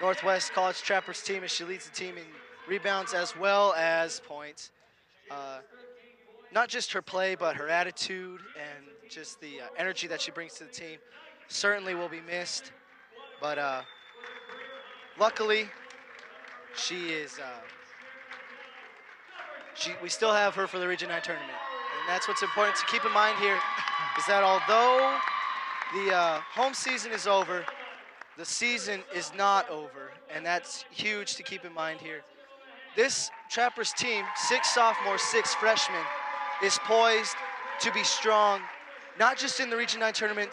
Northwest College Trappers team, as she leads the team in rebounds as well as points. Not just her play, but her attitude and just the energy that she brings to the team certainly will be missed. But luckily, we still have her for the Region 9 tournament. And that's what's important to keep in mind here, is that although the home season is over, the season is not over. And that's huge to keep in mind here. This Trappers team, 6 sophomores, 6 freshmen, is poised to be strong, not just in the Region 9 tournament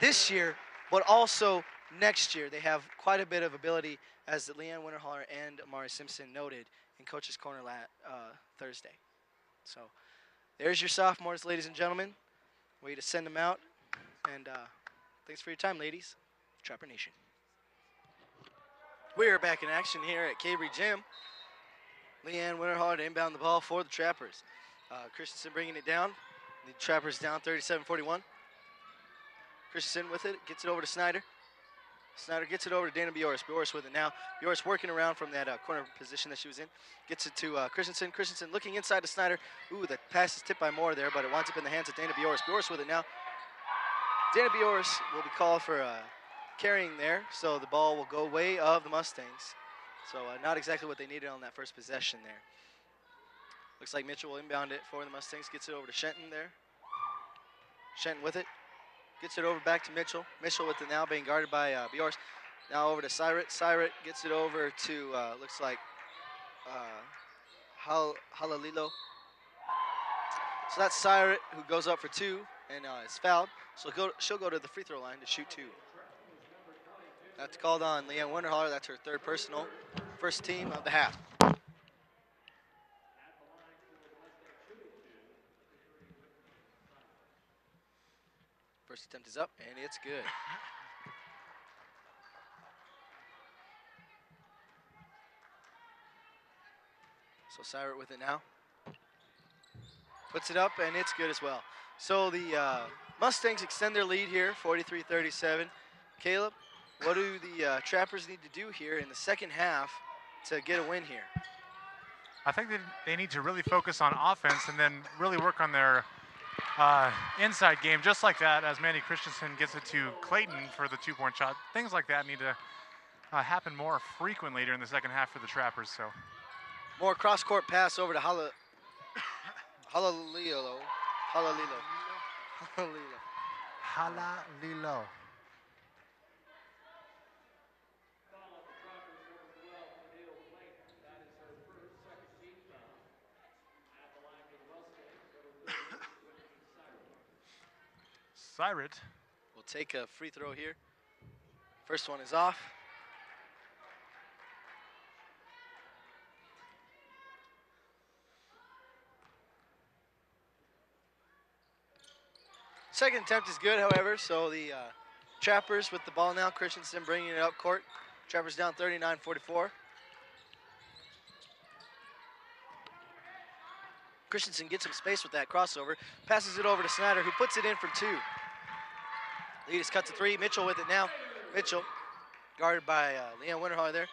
this year, but also next year. They have quite a bit of ability, as Leanne Winterholler and Amari Simpson noted in Coach's Corner Thursday. So there's your sophomores, ladies and gentlemen. Way to send them out. And thanks for your time, ladies. Trapper Nation. We are back in action here at Cavery Gym. Leanne Winterholler to inbound the ball for the Trappers. Christensen bringing it down. The Trappers down 37-41. Christensen with it, gets it over to Snyder. Snyder gets it over to Dana Bioris. Bioris with it now. Bioris working around from that corner position that she was in. Gets it to Christensen. Christensen looking inside to Snyder. Ooh, the pass is tipped by Moore there, but it winds up in the hands of Dana Bioris. Bioris with it now. Dana Bioris will be called for carrying there, so the ball will go way of the Mustangs. So not exactly what they needed on that first possession there. Looks like Mitchell will inbound it for the Mustangs. Gets it over to Shenton there. Shenton with it. Gets it over back to Mitchell. Mitchell with it now being guarded by Bioris. Now over to Syret. Syret gets it over to, looks like, Halalilo. So that's Syret who goes up for 2 and is fouled. So she'll go to the free throw line to shoot 2. That's called on Leanne Winterholler. That's her 3rd personal. First team of the half. First attempt is up, and it's good. So Syret with it now. Puts it up, and it's good as well. So the Mustangs extend their lead here, 43-37. Caleb, what do the Trappers need to do here in the second half to get a win here? I think they need to really focus on offense and then really work on their inside game, just like that, as Manny Christensen gets it to Clayton for the 2-point shot. Things like that need to happen more frequently during the second half for the Trappers. So more cross-court pass over to Halalilo. Syret will take a free throw here. First one is off. Second attempt is good, however, so the Trappers with the ball now. Christensen bringing it up court. Trappers down 39-44. Christensen gets some space with that crossover. Passes it over to Snyder, who puts it in for 2. Lead is cut to 3. Mitchell with it now. Mitchell guarded by Leanne Winterholler there.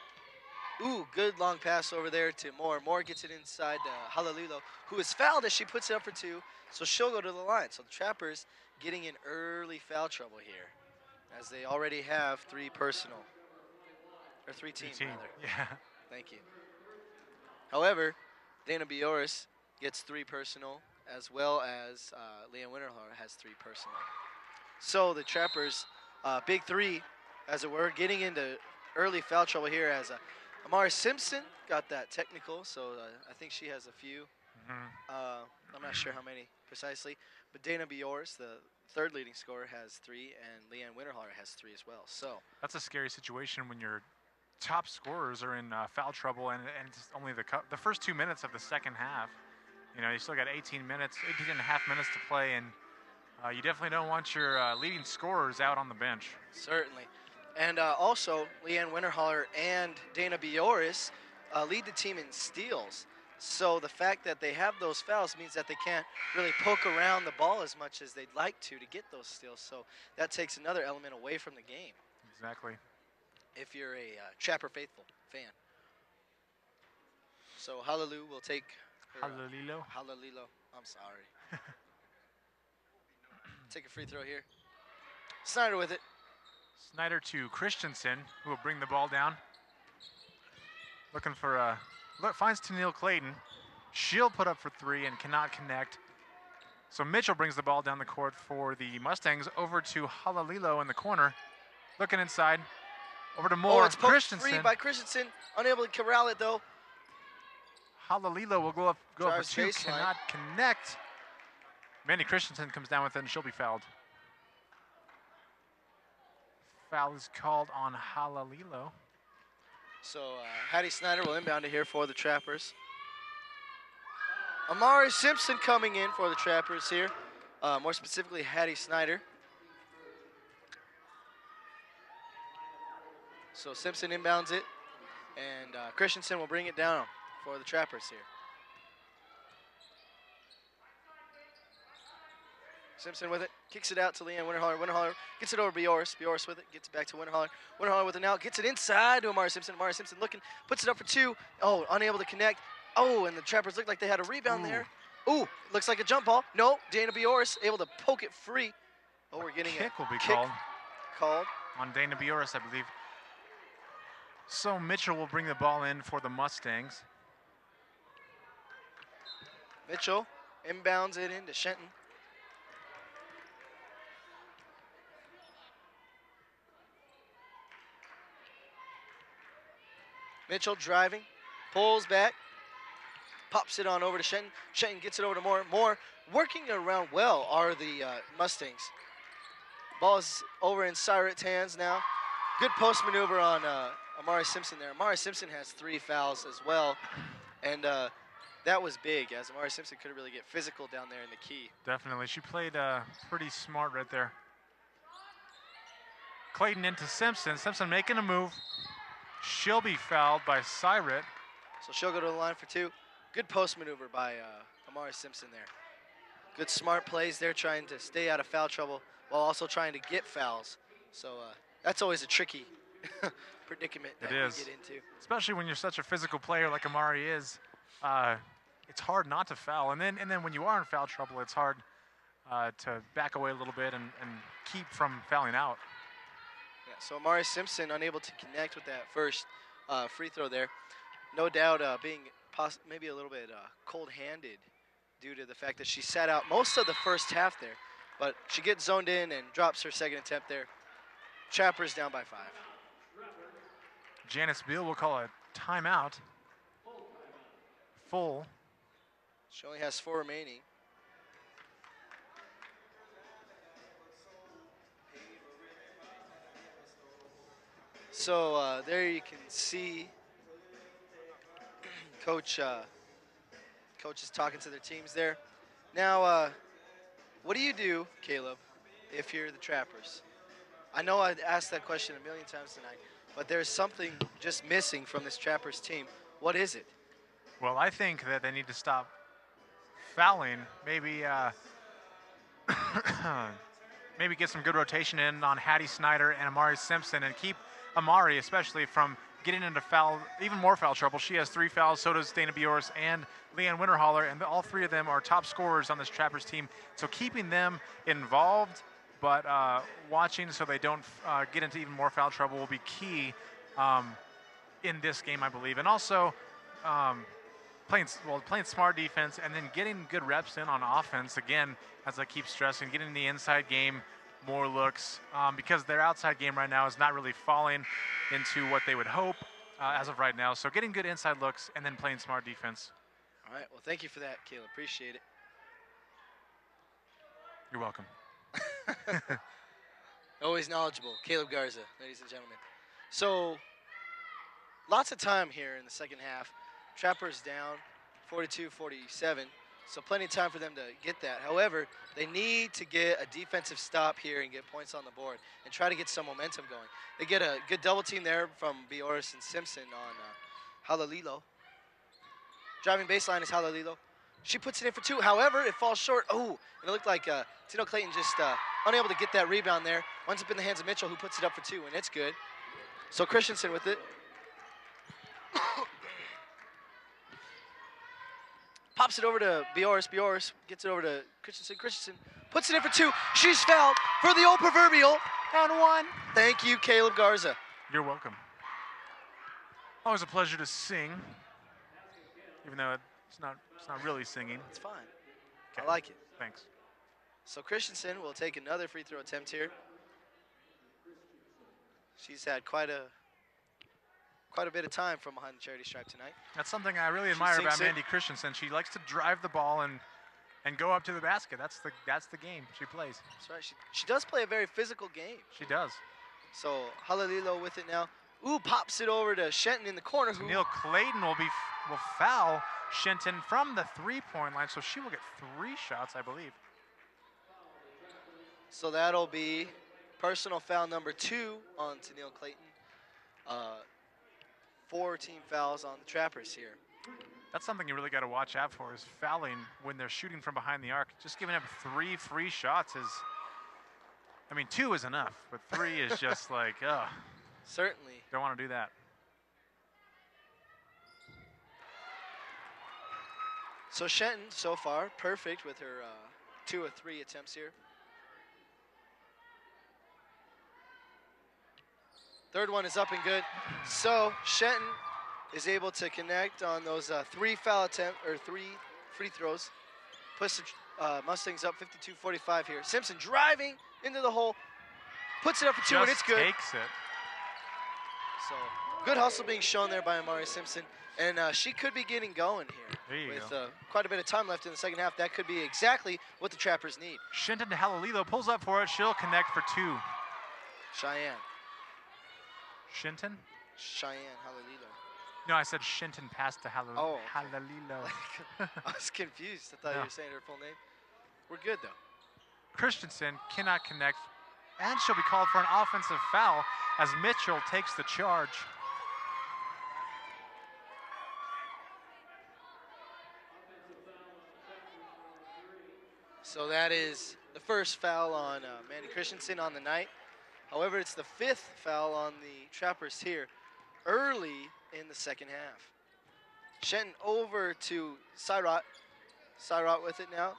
Ooh, good long pass over there to Moore. Moore gets it inside Halalilo, who is fouled as she puts it up for 2. So she'll go to the line. So the Trappers getting in early foul trouble here, as they already have 3 personal. Or 3 team, rather. Yeah. Thank you. However, Dana Bioris gets 3 personal, as well as Leanne Winterholler has 3 personal. So the Trappers, big 3, as it were, getting into early foul trouble here as Amari Simpson got that technical, so I think she has a few. I'm not sure how many precisely, but Dana Bioris, the 3rd leading scorer, has 3, and Leanne Winterholler has 3 as well. So that's a scary situation when your top scorers are in foul trouble, and it's only the first 2 minutes of the second half. You know, you still got 18 and a half minutes to play, and you definitely don't want your leading scorers out on the bench. Certainly. And also, Leanne Winterholler and Dana Bioris lead the team in steals. So the fact that they have those fouls means that they can't really poke around the ball as much as they'd like to get those steals. So that takes another element away from the game. Exactly. If you're a Trapper faithful fan. So Halalilo will take her, Halalilo. I'm sorry. Take a free throw here. Snyder with it. Snyder to Christensen, who will bring the ball down. Looking for finds Tennille Clayton. She'll put up for 3 and cannot connect. So Mitchell brings the ball down the court for the Mustangs over to Halalilo in the corner. Looking inside. Over to Moore. Oh, it's poked Christensen. free by Christensen. Unable to corral it, though. Halalilo will go up for 2. Baseline. Cannot connect. Mandy Christensen comes down with it, and she'll be fouled. Foul is called on Halalilo. So Hattie Snyder will inbound it here for the Trappers. Amari Simpson coming in for the Trappers here. More specifically, Hattie Snyder. So Simpson inbounds it, and Christensen will bring it down for the Trappers here. Simpson with it, kicks it out to Leanne Winterholler. Winterholler gets it over to Bioris. Bioris with it, gets it back to Winterholler. Winterholler with it now, gets it inside to Amari Simpson. Amari Simpson looking, puts it up for 2. Oh, unable to connect. Oh, and the Trappers look like they had a rebound there. Ooh, looks like a jump ball. No, Dana Bioris able to poke it free. Oh, we're getting kick will be kick called on Dana Bioris, I believe. So Mitchell will bring the ball in for the Mustangs. Mitchell inbounds it into Shenton. Mitchell driving, pulls back, pops it on over to Shenton. Shenton gets it over to Moore. Moore working around well are the Mustangs. Ball is over in Syret's hands now. Good post maneuver on Amari Simpson there. Amari Simpson has 3 fouls as well. And that was big, as Amari Simpson couldn't really get physical down there in the key. Definitely. She played pretty smart right there. Clayton into Simpson. Simpson making a move. She'll be fouled by Syret. So she'll go to the line for 2. Good post maneuver by Amari Simpson there. Good smart plays there, trying to stay out of foul trouble while also trying to get fouls. So that's always a tricky predicament that we get into. Especially when you're such a physical player like Amari is. It's hard not to foul. And then when you are in foul trouble, it's hard to back away a little bit and keep from fouling out. Yeah, so Amari Simpson unable to connect with that first free throw there. No doubt being maybe a little bit cold-handed due to the fact that she sat out most of the first half there. But she gets zoned in and drops her second attempt there. Trappers down by 5. Janice Beal will call a timeout. Full. She only has 4 remaining. So there you can see Coach is talking to their teams there. Now, what do you do, Caleb, if you're the Trappers? I know I asked that question a million times tonight, but there's something just missing from this Trappers team. What is it? Well, I think that they need to stop fouling. Maybe maybe get some good rotation in on Hattie Snyder and Amari Simpson and keep Amari especially from getting into even more foul trouble. She has 3 fouls, so does Dana Bioris and Leanne Winterholler, and all 3 of them are top scorers on this Trappers team. So keeping them involved, but watching so they don't get into even more foul trouble will be key in this game, I believe. And also playing smart defense and then getting good reps in on offense, again, as I keep stressing, getting the inside game, more looks, because their outside game right now is not really falling into what they would hope as of right now. So getting good inside looks and then playing smart defense. All right, well, thank you for that, Caleb. Appreciate it. You're welcome. Always knowledgeable. Caleb Garza, ladies and gentlemen. So lots of time here in the second half. Trappers down 42-47. So plenty of time for them to get that. However, they need to get a defensive stop here and get points on the board and try to get some momentum going. They get a good double team there from Bioris and Simpson on Halalilo. Driving baseline is Halalilo. She puts it in for 2. However, it falls short. Oh, and it looked like Tino Clayton just unable to get that rebound there. Winds up in the hands of Mitchell, who puts it up for 2, and it's good. So Christensen with it. Pops it over to Bioris. Bioris gets it over to Christensen. Christensen puts it in for 2. She's fouled for the old proverbial. And 1. Thank you, Caleb Garza. You're welcome. Always a pleasure to sing, even though it's not really singing. It's fine. Okay. I like it. Thanks. So Christensen will take another free throw attempt here. She's had quite a bit of time from behind the charity stripe tonight. That's something I really admire about Mandy Christensen. She likes to drive the ball and go up to the basket. That's the game she plays. That's right. She does play a very physical game. She does. So Halalilo with it now. Ooh, pops it over to Shenton in the corner. Neil Clayton will foul Shenton from the 3-point line, so she will get 3 shots, I believe. So that'll be personal foul number 2 on Neil Clayton. 4 team fouls on the Trappers here. That's something you really got to watch out for, is fouling when they're shooting from behind the arc. Just giving up 3 free shots is, I mean, 2 is enough, but 3 is just like, ugh. Certainly. Don't want to do that. So Shenton, so far, perfect with her 2 of 3 attempts here. Third one is up and good. So Shenton is able to connect on those 3 foul attempt or 3 free throws. Puts the Mustangs up 52-45 here. Simpson driving into the hole, puts it up for 2, and it's good. Takes it. So good hustle being shown there by Amari Simpson, and she could be getting going here with quite a bit of time left in the second half. That could be exactly what the Trappers need. Shenton to Halililo pulls up for it. She'll connect for 2. Cheyenne. Shenton? Cheyenne Halililo. No, I said Shenton passed to Halililo. Oh, Halililo. I was confused. I thought you were saying her full name. We're good, though. Christensen cannot connect, and she'll be called for an offensive foul as Mitchell takes the charge. So that is the first foul on Mandy Christensen on the night. However, it's the 5th foul on the Trappers here early in the second half. Shenton over to Syrot. Syrot with it now.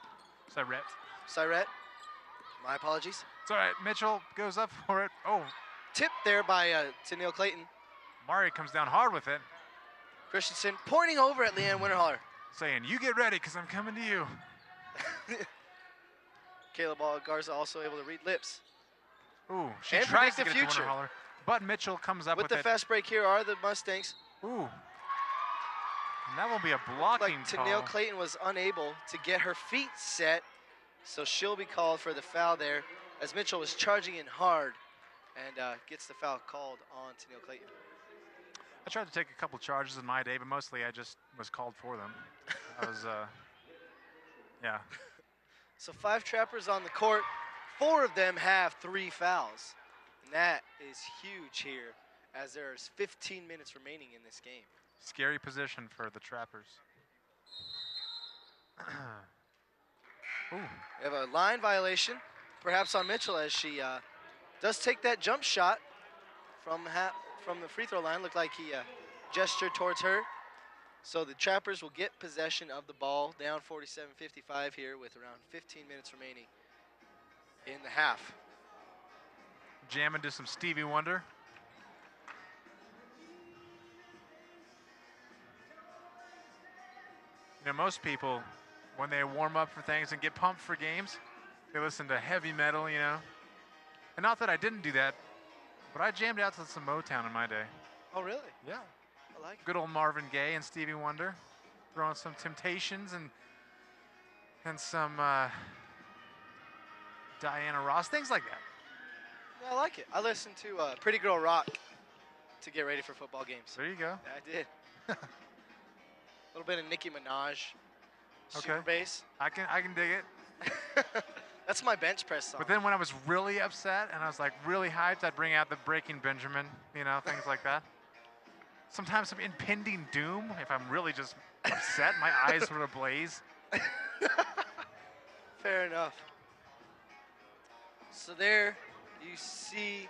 Syret. My apologies. It's all right. Mitchell goes up for it. Oh. Tipped there by Tennille Clayton. Mari comes down hard with it. Christensen pointing over at Leanne Winterholler. Saying, you get ready, because I'm coming to you. Caleb Garza also able to read lips. Ooh, she and tries to the get it to Winterholler, but Mitchell comes up with the fast break here are the Mustangs. Ooh. And that will be a blocking call. Tennille Clayton was unable to get her feet set, so she'll be called for the foul there as Mitchell was charging in hard and gets the foul called on Tennille Clayton. I tried to take a couple charges in my day, but mostly I just was called for them. I was, yeah. So 5 Trappers on the court. 4 of them have 3 fouls. And that is huge here as there's 15 minutes remaining in this game. Scary position for the Trappers. Ooh. We have a line violation, perhaps on Mitchell, as she does take that jump shot from the free throw line. Looked like he gestured towards her. So the Trappers will get possession of the ball, down 47-55 here with around 15 minutes remaining in the half. Jam into some Stevie Wonder. You know, most people, when they warm up for things and get pumped for games, they listen to heavy metal, you know. And not that I didn't do that, but I jammed out to some Motown in my day. Oh, really? Yeah. I like it. Good old Marvin Gaye and Stevie Wonder, throwing some Temptations and some Diana Ross, things like that. Yeah, I like it. I listen to Pretty Girl Rock to get ready for football games. There you go. Yeah, I did. A little bit of Nicki Minaj. Super bass. I can dig it. That's my bench press song. But then when I was really upset and I was like really hyped, I'd bring out the Breaking Benjamin, you know, things like that. Sometimes some impending doom. If I'm really just upset, my eyes sort of blaze. Fair enough. So there you see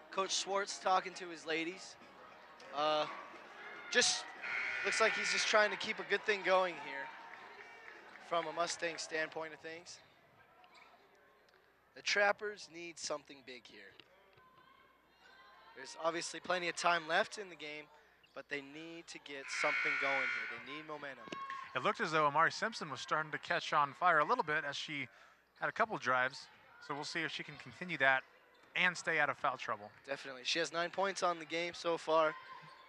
Coach Schwartz talking to his ladies. Just looks like he's just trying to keep a good thing going here from a Mustang standpoint of things. The Trappers need something big here. There's obviously plenty of time left in the game, but they need to get something going here. They need momentum. It looked as though Amari Simpson was starting to catch on fire a little bit as she had a couple drives. So we'll see if she can continue that and stay out of foul trouble. Definitely. She has 9 points on the game so far,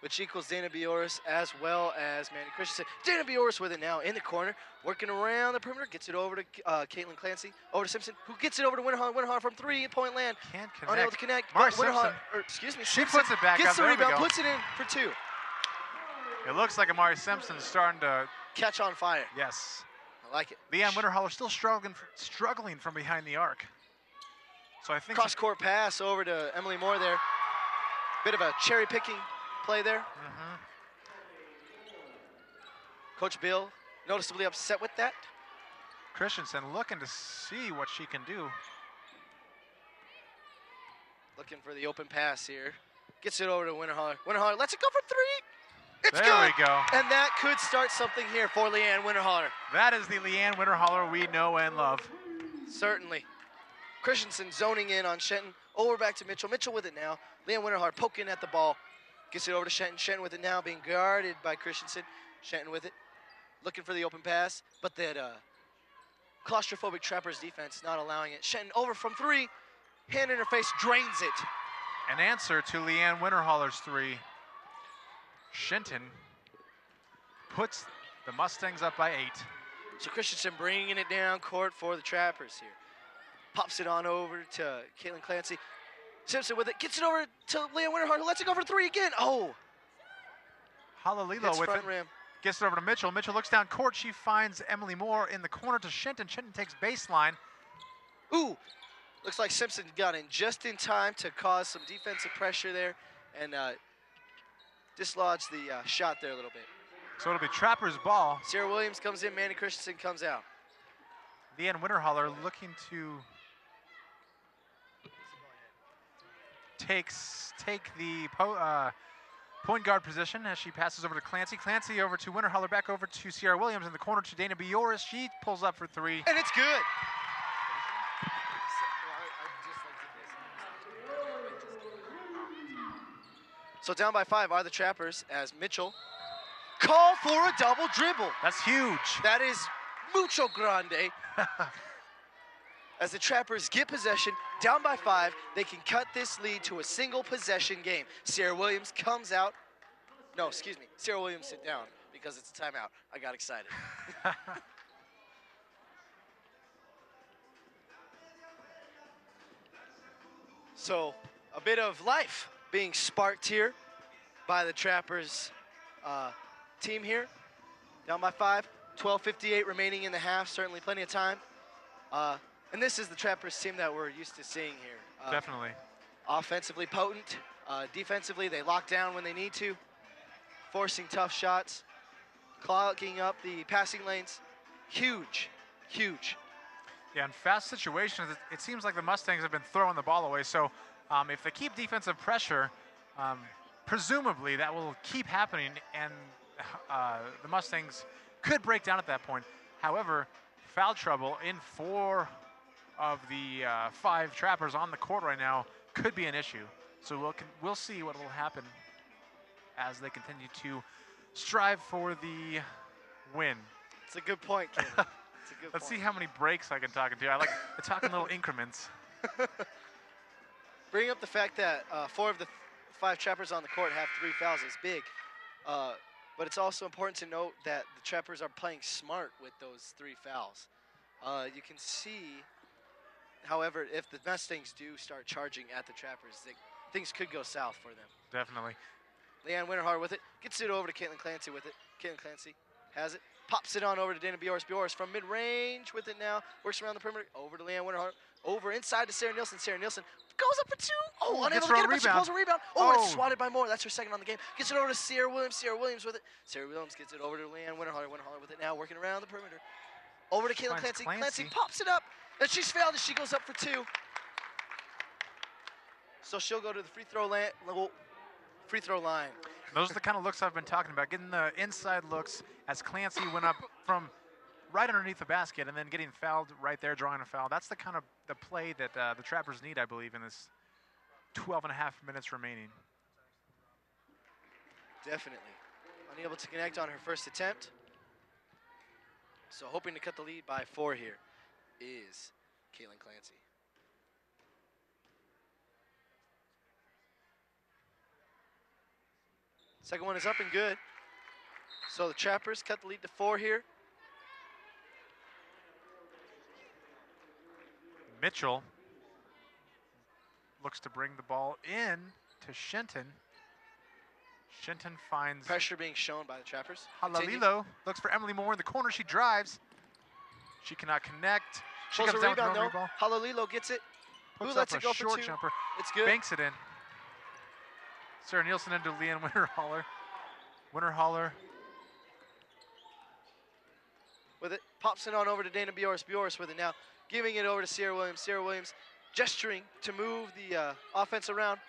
which equals Dana Bioris as well as Mandy Christensen. Dana Bioris with it now in the corner, working around the perimeter, gets it over to Caitlin Clancy, over to Simpson, who gets it over to Winterholler. Winterholler from 3-point land. Can't connect. Unable to connect. Amari Simpson. Excuse me. She Simpson puts it back gets up. the There rebound, we go. puts it in for 2. It looks like Amari Simpson's starting to catch on fire. Yes. I like it. Leanne Winterholler still struggling from behind the arc. So I think cross-court pass over to Emily Moore there. Bit of a cherry-picking play there. Coach Bill noticeably upset with that. Christensen looking to see what she can do. Looking for the open pass here. Gets it over to Winterholler. Winterholler lets it go for three. It's there good. we go. And that could start something here for Leanne Winterholler. That is the Leanne Winterholler we know and love. Certainly. Christensen zoning in on Shenton. Over back to Mitchell. Mitchell with it now. Leanne Winterholler poking at the ball. Gets it over to Shenton. Shenton with it now, being guarded by Christensen. Shenton with it. Looking for the open pass, but that claustrophobic Trappers defense not allowing it. Shenton over from three. Hand in her face, drains it. An answer to Leanne Winterholler's three. Shenton puts the Mustangs up by 8. So Christensen bringing it down court for the Trappers here. Pops it on over to Caitlin Clancy. Simpson with it, gets it over to Leanne Winterholler, lets it go for three again. Oh! Halalilo with it. Rim. Gets it over to Mitchell. Mitchell looks down court. She finds Emily Moore in the corner to Shenton. Shenton takes baseline. Ooh! Looks like Simpson got in just in time to cause some defensive pressure there and dislodge the shot there a little bit. So it'll be Trappers ball. Sarah Williams comes in, Mandy Christensen comes out. Leanne Winterholler looking to take the point guard position as she passes over to Clancy. Clancy over to Winterholler, back over to Sierra Williams in the corner to Dana Bioris. She pulls up for three. And it's good. So down by 5 are the Trappers as Mitchell call for a double dribble. That's huge. That is mucho grande. As the Trappers get possession, down by 5, they can cut this lead to a single possession game. Sierra Williams comes out. No, excuse me. Sierra Williams sit down because it's a timeout. I got excited. So a bit of life being sparked here by the Trappers team here. Down by 5, 12:58 remaining in the half, certainly plenty of time. And this is the Trappers team that we're used to seeing here. Definitely. Offensively potent, defensively they lock down when they need to, forcing tough shots, clogging up the passing lanes. Huge, huge. Yeah, in fast situations, it seems like the Mustangs have been throwing the ball away. So if they keep defensive pressure, presumably that will keep happening, and the Mustangs could break down at that point. However, foul trouble in 4 of the 5 Trappers on the court right now could be an issue. So we'll see what will happen as they continue to strive for the win. It's a good point, Ken. It's a good Let's point. see how many breaks I can talk into. I like to talk in little increments. Bring up the fact that 4 of the 5 Trappers on the court have 3 fouls is big. But it's also important to note that the Trappers are playing smart with those 3 fouls. You can see, however, if the Mustangs do start charging at the Trappers, things could go south for them. Definitely. Leanne Winterholler with it, gets it over to Caitlin Clancy with it. Caitlin Clancy has it, pops it on over to Dana Bioris. Bioris from mid-range with it now, works around the perimeter, over to Leanne Winterholler, over inside to Sarah Nielsen. Sarah Nielsen goes up for 2. Oh, unable to get it, but she pulls a rebound. Oh, and it's swatted by Moore. That's her second on the game. Gets it over to Sierra Williams. Sierra Williams with it. Sierra Williams gets it over to Leanne Winterholler. Winterholler with it now, working around the perimeter. Over to Caitlin Clancy. Clancy pops it up, and she's failed, and she goes up for 2. So she'll go to the free throw line. Those are the kind of looks I've been talking about, getting the inside looks as Clancy went up from right underneath the basket and then getting fouled right there, drawing a foul. That's the kind of the play that the Trappers need, I believe, in this 12 and a half minutes remaining. Definitely. Unable to connect on her first attempt. So hoping to cut the lead by 4 here is Caitlin Clancy. Second one is up and good. So the Trappers cut the lead to 4 here. Mitchell looks to bring the ball in to Shenton. Shenton finds pressure being shown by the Trappers. Halalilo looks for Emily Moore in the corner. She drives. She cannot connect. She Pulls comes a down with rebound, her own though. rebound. Halalilo gets it. Puts Who lets up it go a for short 2? jumper. It's good. Banks it in. Sarah Nielsen into Leanne Winterholler. Winterholler with it. Pops it on over to Dana Bioris. Bioris with it now. Giving it over to Sierra Williams. Sierra Williams gesturing to move the offense around.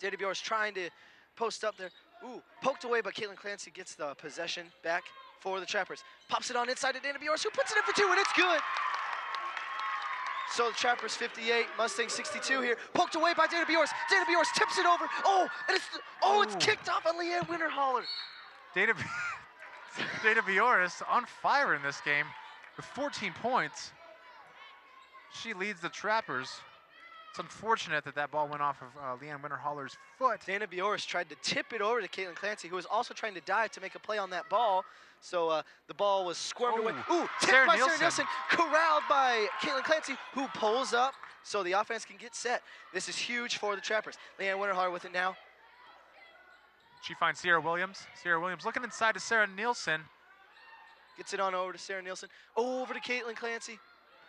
Dana Bioris trying to post up there. Ooh, poked away, but Caitlin Clancy gets the possession back for the Trappers. Pops it on inside to Dana Bioris, who puts it in for 2, and it's good. So the Trappers 58, Mustangs 62 here. Poked away by Dana Bioris. Dana Bioris tips it over. Oh, and it's kicked off on Leanne Winterholler. Dana Bioris on fire in this game with 14 points. She leads the Trappers. It's unfortunate that that ball went off of Leanne Winterholler's foot. Dana Bioris tried to tip it over to Caitlin Clancy, who was also trying to dive to make a play on that ball. So the ball was squirmed away. Ooh, tipped by Sarah Nielsen, corralled by Caitlin Clancy, who pulls up so the offense can get set. This is huge for the Trappers. Leanne Winterholler with it now. She finds Sierra Williams. Sierra Williams looking inside to Sarah Nielsen. Gets it on over to Sarah Nielsen. Over to Caitlin Clancy.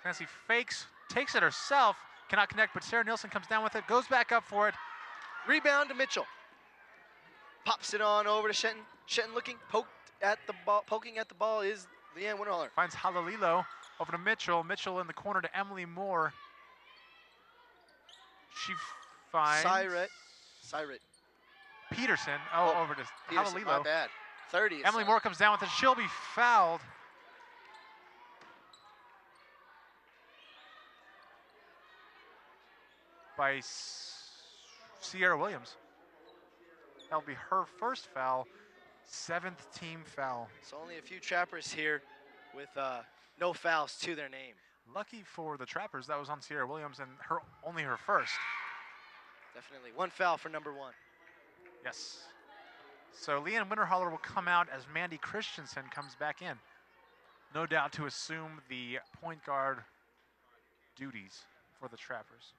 Clancy fakes, takes it herself. Cannot connect, but Sarah Nielsen comes down with it, goes back up for it. Rebound to Mitchell. Pops it on over to Shenton. Shenton looking, poking at the ball is Leanne Winterholler. Finds Halalilo over to Mitchell. Mitchell in the corner to Emily Moore. She finds Syret. Peterson. Over to Peterson, Halalilo. my bad. 30. Emily Moore comes down with it. She'll be fouled. By Sierra Williams. That'll be her first foul, 7th team foul. So only a few Trappers here with no fouls to their name. Lucky for the Trappers, that was on Sierra Williams and only her first. Definitely. 1 foul for number 1. Yes. So Leanne Winterholler will come out as Mandy Christensen comes back in. No doubt to assume the point guard duties for the Trappers.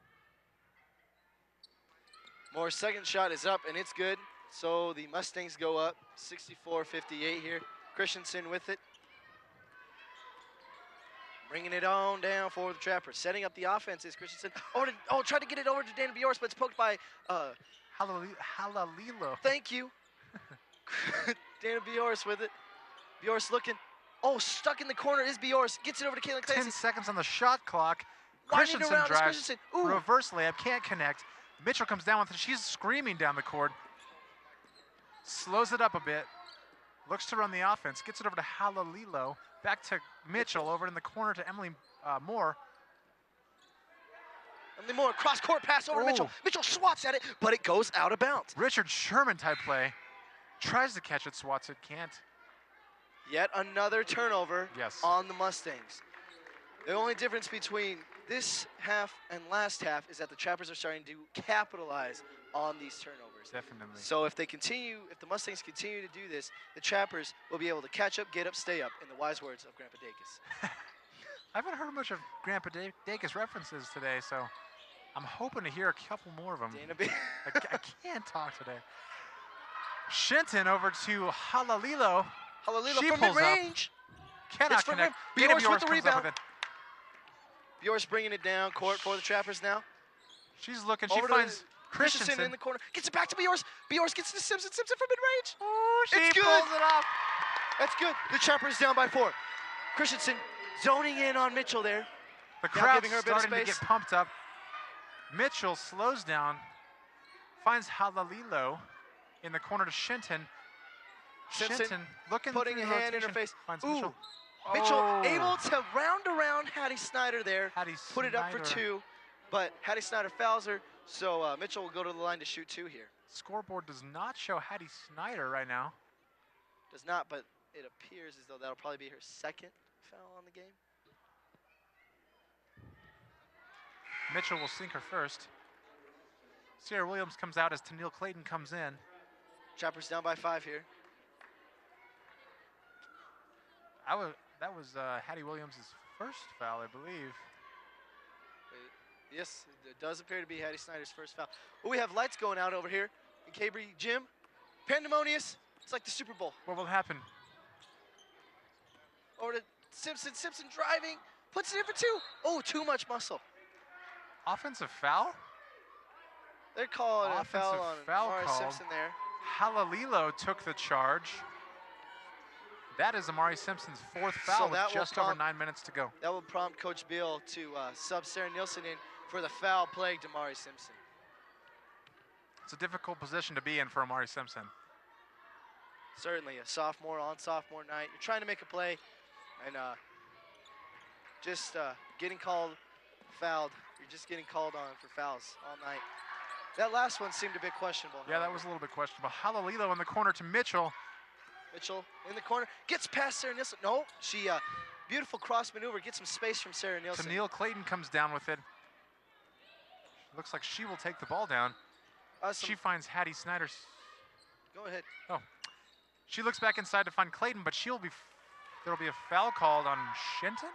Moore's second shot is up, and it's good. So the Mustangs go up 64-58 here. Christensen with it. Bringing it on down for the Trappers. Setting up the offense is Christensen. Tried to get it over to Dana Bioris, but it's poked by Halalilo. Thank you. Dana Bioris with it. Bioris looking. Stuck in the corner is Bioris. Gets it over to Caitlin Clancy. 10 seconds on the shot clock. Winding Christensen around is drives. Christensen. Ooh. Reverse layup, can't connect. Mitchell comes down with it. She's screaming down the court. Slows it up a bit. Looks to run the offense. Gets it over to Halalilo. Back to Mitchell. Over in the corner to Emily Moore. Emily Moore, cross-court pass over to Mitchell. Mitchell swats at it, but it goes out of bounds. Richard Sherman type play. Tries to catch it, swats it, can't. Yet another turnover Yes. on the Mustangs. The only difference between this half and last half is that the Trappers are starting to capitalize on these turnovers. Definitely. So if the Mustangs continue to do this, the Trappers will be able to catch up, get up, stay up, in the wise words of Grandpa Dacus. I haven't heard much of Grandpa Dacus references today, so I'm hoping to hear a couple more of them. I can't talk today. Shenton over to Halalilo. Halalilo from mid-range. Cannot connect. Bioris with the rebound. Bioris bringing it down court for the Trappers now. She's looking. She finds Christensen in the corner. Gets it back to Bioris. Bioris gets to Simpson. Simpson from mid-range. Oh, she it's good. pulls it off. That's good. The Trappers down by 4. Christensen zoning in on Mitchell there. The crowd's starting to get pumped up. Mitchell slows down, finds Halalilo in the corner to Shenton. Shenton looking putting a hand in her face. Finds Ooh. Mitchell. Mitchell able to round around Hattie Snyder there. Put it up for 2, but Hattie Snyder fouls her, so Mitchell will go to the line to shoot 2 here. Scoreboard does not show Hattie Snyder right now. Does not, but it appears as though that'll probably be her second foul on the game. Mitchell will sink her first. Sierra Williams comes out as Tennille Clayton comes in. Trappers down by 5 here. That was Hattie Williams' first foul, I believe. Yes, it does appear to be Hattie Snyder's first foul. Well, we have lights going out over here in Cabry Gym. Pandemonious. It's like the Super Bowl. What will happen? Over to Simpson. Simpson driving. Puts it in for 2. Oh, too much muscle. Offensive foul? They're calling a foul on Mara called. Simpson there. Halalilo took the charge. That is Amari Simpson's 4th foul with just over 9 minutes to go. That will prompt Coach Beal to sub Sarah Nielsen in for the foul-plagued Amari Simpson. It's a difficult position to be in for Amari Simpson. Certainly, a sophomore on sophomore night. You're trying to make a play, and just getting fouled. You're just getting called on for fouls all night. That last one seemed a bit questionable. Yeah, that was a little bit questionable. Halalilo in the corner to Mitchell. Mitchell in the corner, gets past Sarah Nielsen. No, she, beautiful cross maneuver, gets some space from Sarah Nielsen. Neil Clayton comes down with it. Looks like she will take the ball down. She finds Hattie Snyder. Go ahead. Oh, she looks back inside to find Clayton, but there'll be a foul called on Shenton?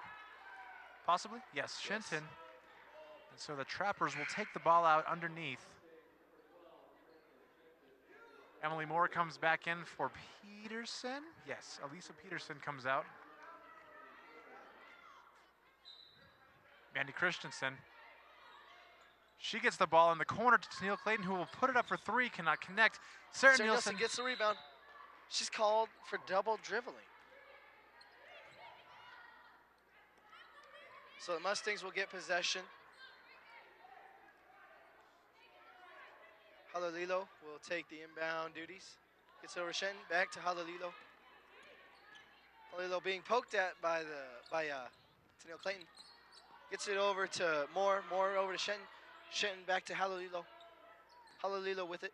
Possibly? Yes, Shenton. And so the Trappers will take the ball out underneath. Emily Moore comes back in for Peterson. Yes, Elisa Peterson comes out. Mandy Christensen. She gets the ball in the corner to Neil Clayton, who will put it up for 3, cannot connect. Sarah Nielsen gets the rebound. She's called for double dribbling. So the Mustangs will get possession. Halalilo will take the inbound duties. Gets over Shenton, back to Halalilo. Halalilo being poked at by Neil Clayton. Gets it over to Moore. Moore over to Shenton. Shenton back to Halalilo. Halalilo with it.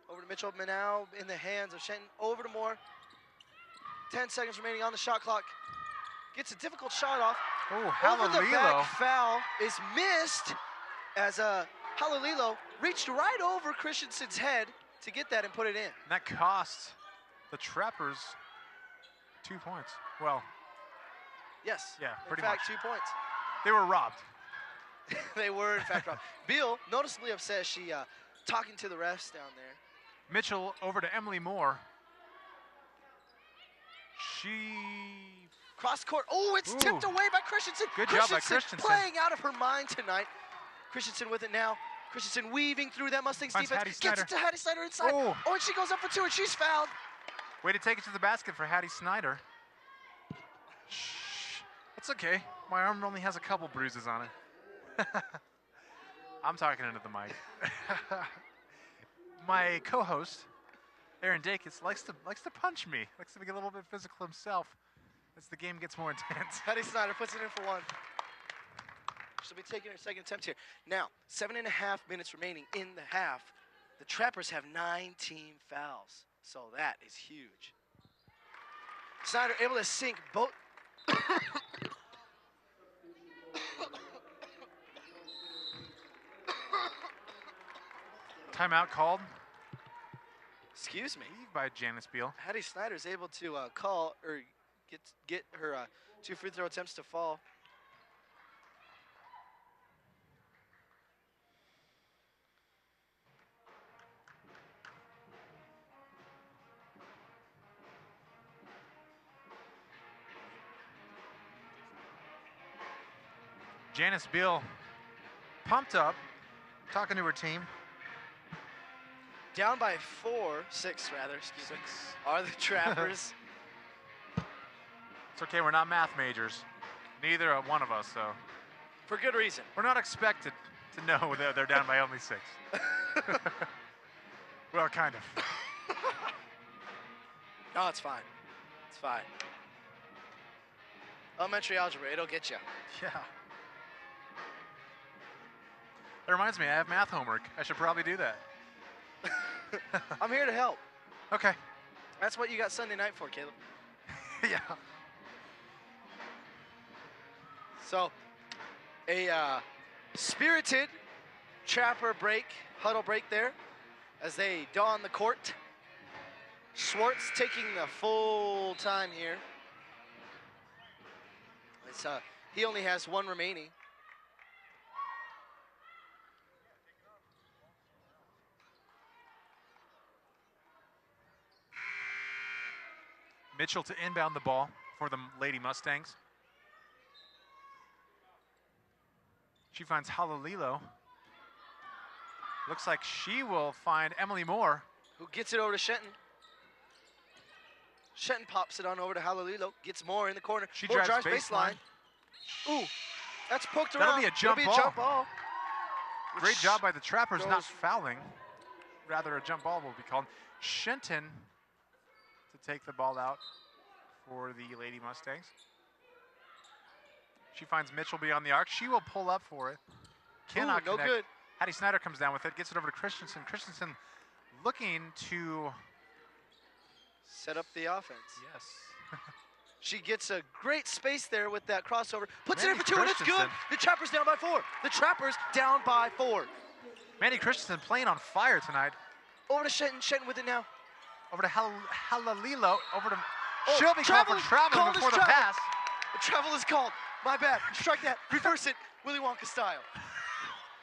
Over to Mitchell. Now in the hands of Shenton. Over to Moore. 10 seconds remaining on the shot clock. Gets a difficult shot off. Oh, Halalilo. Over the back foul is missed as Halalilo reached right over Christensen's head to get that and put it in. And that cost the Trappers 2 points. Well, yes. Yeah, pretty much. In fact, much. 2 points. They were robbed. They were, in fact, robbed. Beal, noticeably upset. She talking to the refs down there. Mitchell over to Emily Moore. She... Cross court. Oh, it's tipped away by Christensen. Good job by Christensen. Playing out of her mind tonight. Christensen with it now. Christensen weaving through that Mustangs defense. Gets it to Hattie Snyder inside. Oh, and she goes up for 2, and she's fouled. Way to take it to the basket for Hattie Snyder. Shh. It's okay. My arm only has a couple bruises on it. I'm talking into the mic. My co-host, Aaron Dakis, likes to punch me. Likes to be a little bit physical himself as the game gets more intense. Hattie Snyder puts it in for 1. She'll be taking her second attempt here. Now, 7.5 minutes remaining in the half. The Trappers have 9 team fouls, so that is huge. Snyder able to sink both. Timeout called. Excuse me. By Janice Beal. Hattie Snyder is able to call or get her 2 free throw attempts to fall. Janice Beal pumped up, talking to her team. Down by 6 rather, excuse me, are the Trappers. It's okay, we're not math majors. Neither one of us, so. For good reason. We're not expected to know that they're down by only 6. Well, kind of. No, it's fine. It's fine. Elementary algebra, it'll get you. Yeah. That reminds me, I have math homework. I should probably do that. I'm here to help. Okay. That's what you got Sunday night for, Caleb. Yeah. So, a spirited Trapper huddle break there as they don the court. Schwartz taking the full time here. He only has 1 remaining. Mitchell to inbound the ball for the Lady Mustangs. She finds Halalilo. Looks like she will find Emily Moore. Who gets it over to Shenton. Shenton pops it on over to Halalilo. Gets more in the corner. She More drives baseline. Ooh, that's poked around. That'll be a jump It'll be a jump ball. Great job by the Trappers not goes- fouling. Rather, a jump ball will be called. Shenton to take the ball out for the Lady Mustangs. She finds Mitchell beyond the arc. She will pull up for it. Cannot no connect. good. Hattie Snyder comes down with it, gets it over to Christensen. Christensen looking to... Set up the offense. Yes. She gets a great space there with that crossover. Puts it in Mandy for 2, and it's good. Christensen. The Trappers down by 4. The Trappers down by 4. Mandy Christensen playing on fire tonight. Over to Shenton. Shenton with it now. Over to Halalilo. Over to... Oh, She'll be called for traveling Called as before the travel. pass. The travel is called. My bad. Strike that. Reverse it. Willy Wonka style.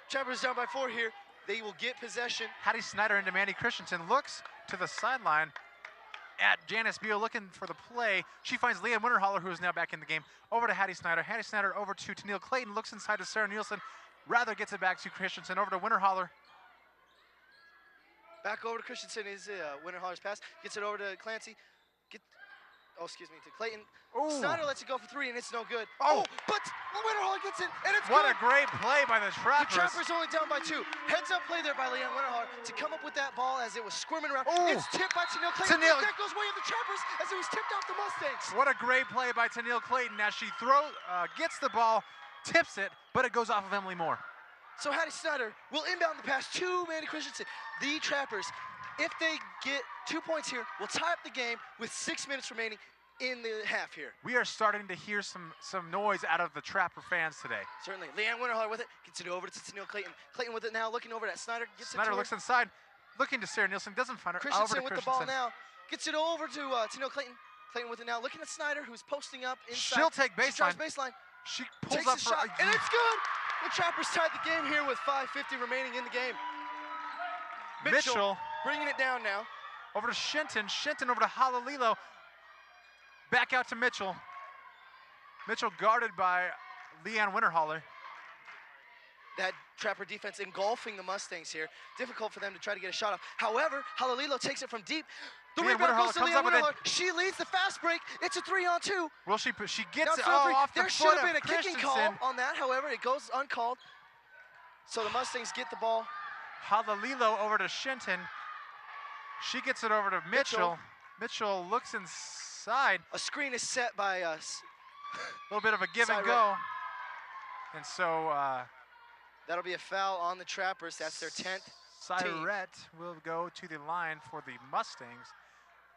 Trappers down by 4 here. They will get possession. Hattie Snyder into Mandy Christensen. Looks to the sideline at Janice Beal looking for the play. She finds Leanne Winterholler, who is now back in the game. Over to Hattie Snyder. Hattie Snyder over to Tennille Clayton. Looks inside to Sarah Nielsen. Rather gets it back to Christensen. Over to Winterholler. Back over to Christensen is Winterholler's pass. Gets it over to Clancy. To Clayton. Ooh. Snyder lets it go for 3, and it's no good. Oh. But Winterholler gets it, and it's What good. a great play by the The Trappers. Trappers only down by 2. Heads up play there by Leanne Winterholler to come up with that ball as it was squirming around. Ooh. It's tipped by Tennille Clayton. Tennille. That goes way of the Trappers as it was tipped off the Mustangs. What a great play by Tennille Clayton as she gets the ball, tips it, but it goes off of Emily Moore. So Hattie Snyder will inbound the pass to Mandy Christensen. The Trappers, if they get 2 points here, will tie up the game with 6 minutes remaining in the half here. We are starting to hear some noise out of the Trapper fans today. Certainly. Leanne Winterholler with it. Gets it over to Tennille Clayton. Clayton with it now, looking over at Snyder. Gets Snyder it to looks her. inside, looking to Sarah Nielsen, doesn't find her. Over Christensen to with Christensen. the ball now. Gets it over to Tennille Clayton. Clayton with it now, looking at Snyder, who's posting up inside. She'll take She drives baseline. baseline. She pulls Takes up a for shot, and it's good. The Trappers tied the game here with 5:50 remaining in the game. Mitchell bringing it down now. over to Shenton. Shenton over to Halalilo. Back out to Mitchell. Mitchell guarded by Leanne Winterholler. That Trapper defense engulfing the Mustangs here. Difficult for them to try to get a shot off. However, Halalilo takes it from deep. The Leanne rebound goes Winterholler to comes Leanne up with it. Winterholler. She leads the fast break. It's a 3-on-2. Will she gets Now it feel free. off the There should foot have of been a kicking call Christensen. on that. However, it goes uncalled. So the Mustangs get the ball. Halalilo over to Shenton. She gets it over to Mitchell. Mitchell looks inside. A screen is set by us. A little bit of a give and Cyrette. go. And so That'll be a foul on the Trappers. That's their 10th. Cyrette will go to the line for the Mustangs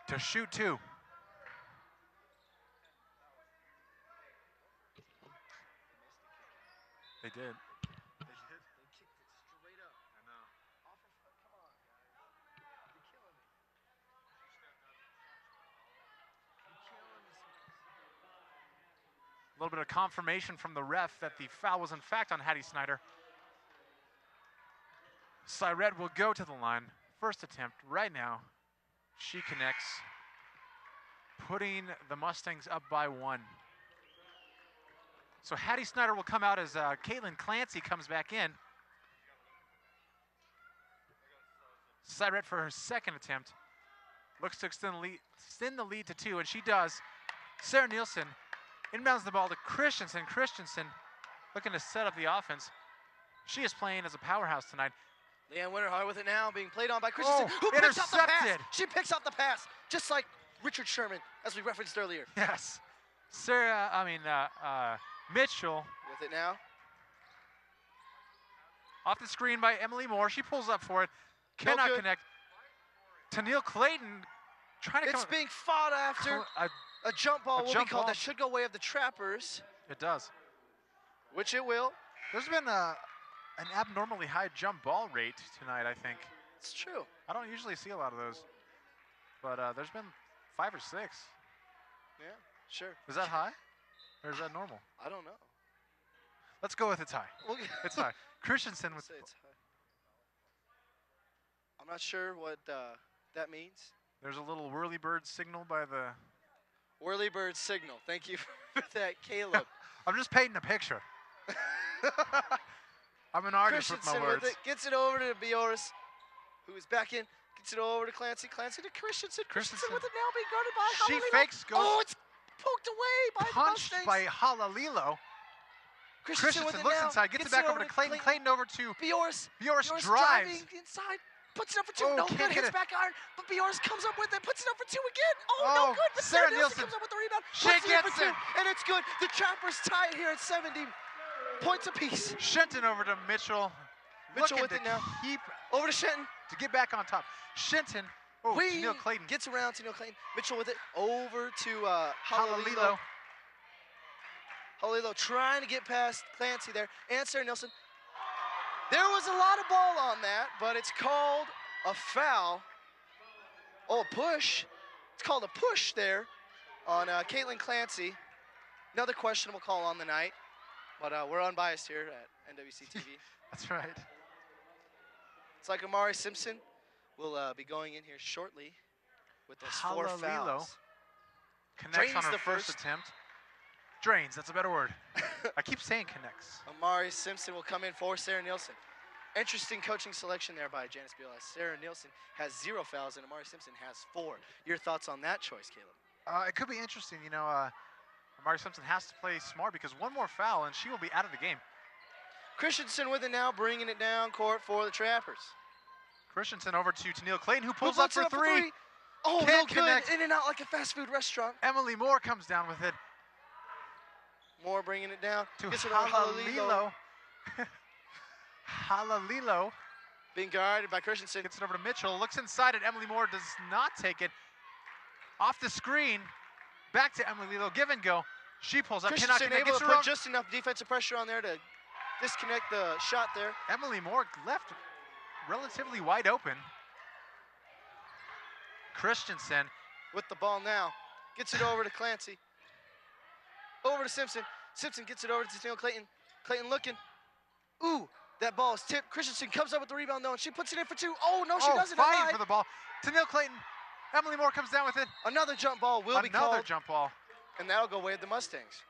to shoot 2. They did. A little bit of confirmation from the ref that the foul was in fact on Hattie Snyder. Cyrette will go to the line. First attempt right now. She connects, putting the Mustangs up by 1. So Hattie Snyder will come out as Caitlin Clancy comes back in. Cyrette for her second attempt. Looks to extend the lead to 2, and she does. Sarah Nielsen inbounds the ball to Christensen. Christensen looking to set up the offense. She is playing as a powerhouse tonight. Leanne Winterholler with it now, being played on by Christensen, Oh, who picks up the pass. intercepted. She picks up the pass, just like Richard Sherman, as we referenced earlier. Yes. Mitchell With it now. off the screen by Emily Moore. She pulls up for it. No Cannot good. connect. Tennille Clayton trying to It's come. being fought after. A jump ball A will jump be called. ball. That should go way of the Trappers, It does. which it will. There's been an abnormally high jump ball rate tonight, I think. It's true. I don't usually see a lot of those. But there's been 5 or 6. Yeah, sure. Is that high? Or is that normal? I don't know. Let's go with it's high. It's high. Christensen with Say it's high. I'm not sure what that means. there's a little whirly-bird signal by the... Whirlybird signal. Thank you for that, Caleb. I'm just painting a picture. I'm an artist with my Christensen words. with it, gets it over to Bioris, who is back in, Gets it over to Clancy. Clancy to Christensen. Christensen. With it now being guarded by She Halalilo. fakes, goes. Oh, it's poked away by the Punched Mustangs. by Halalilo. Christensen with it looks now. inside, gets it back over to Clayton. Clayton over to Bjorst. Bjorst drives. Driving inside. Puts it up for 2. Oh, No can't good. get Hits it. back iron. But Bjorst comes up with it. Puts it up for 2 again. Oh, Oh, no good. But Sarah Sarah Nielsen Nielsen. comes up with the rebound. She Puts it in gets for 2. it. And it's good. The Trappers tie it here at 70 points apiece. Shenton over to Mitchell. Mitchell looking with to it now. keep Over to Shenton. to get back on top. Shenton. Oh, Neil Clayton. Gets around to Neil Clayton. Mitchell with it over to Halalilo. Halalilo trying to get past Clancy there. And Sarah Nielsen. There was a lot of ball on that, but it's called a foul. Oh, a push. It's called a push there on Caitlin Clancy. Another questionable call on the night, but we're unbiased here at NWC TV. That's right. It's like Amari Simpson will be going in here shortly with those 4 fouls. Connects on Drains her the first attempt. Drains, that's a better word. I keep saying connects. Amari Simpson will come in for Sarah Nielsen. Interesting coaching selection there by Janice Beal. Sarah Nielsen has 0 fouls and Amari Simpson has 4. Your thoughts on that choice, Caleb? It could be interesting. You know, Amari Simpson has to play smart because 1 more foul and she will be out of the game. Christensen with it now, bringing it down court for the Trappers. Christensen over to Tennille Clayton, who pulls up for 3. Oh, Can't no good. connect. In and out like a fast food restaurant. Emily Moore comes down with it. Moore bringing it down. To Gets it over Halalilo. Halalilo. Being guarded by Christensen. Gets it over to Mitchell. Looks inside it. Emily Moore does not take it. Off the screen. Back to Emily Lilo. Give and go. She pulls up. Cannot Christensen connect. able Gets to her put just enough defensive pressure on there to disconnect the shot there. Emily Moore left relatively wide open. Christensen with the ball now. Gets it over to Clancy. Over to Simpson. Simpson gets it over to Tennille Clayton. Clayton looking. Ooh, that ball is tipped. Christensen comes up with the rebound though, and she puts it in for 2. Oh, no, she doesn't. Fighting for the ball. Tennille Clayton. Emily Moore comes down with it. Another jump ball will be called. Another jump ball. And that'll go away with the Mustangs.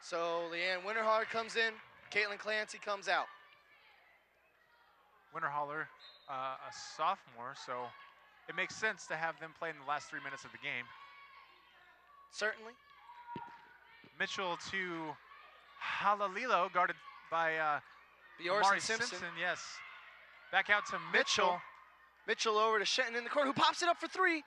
So Leanne Winterhard comes in. Caitlin Clancy comes out. Winterholler, a sophomore, so it makes sense to have them play in the last 3 minutes of the game. Certainly. Mitchell to Halalilo, guarded by Amari Simpson. Yes. Back out to Mitchell. Mitchell over to Shenton in the corner, who pops it up for 3,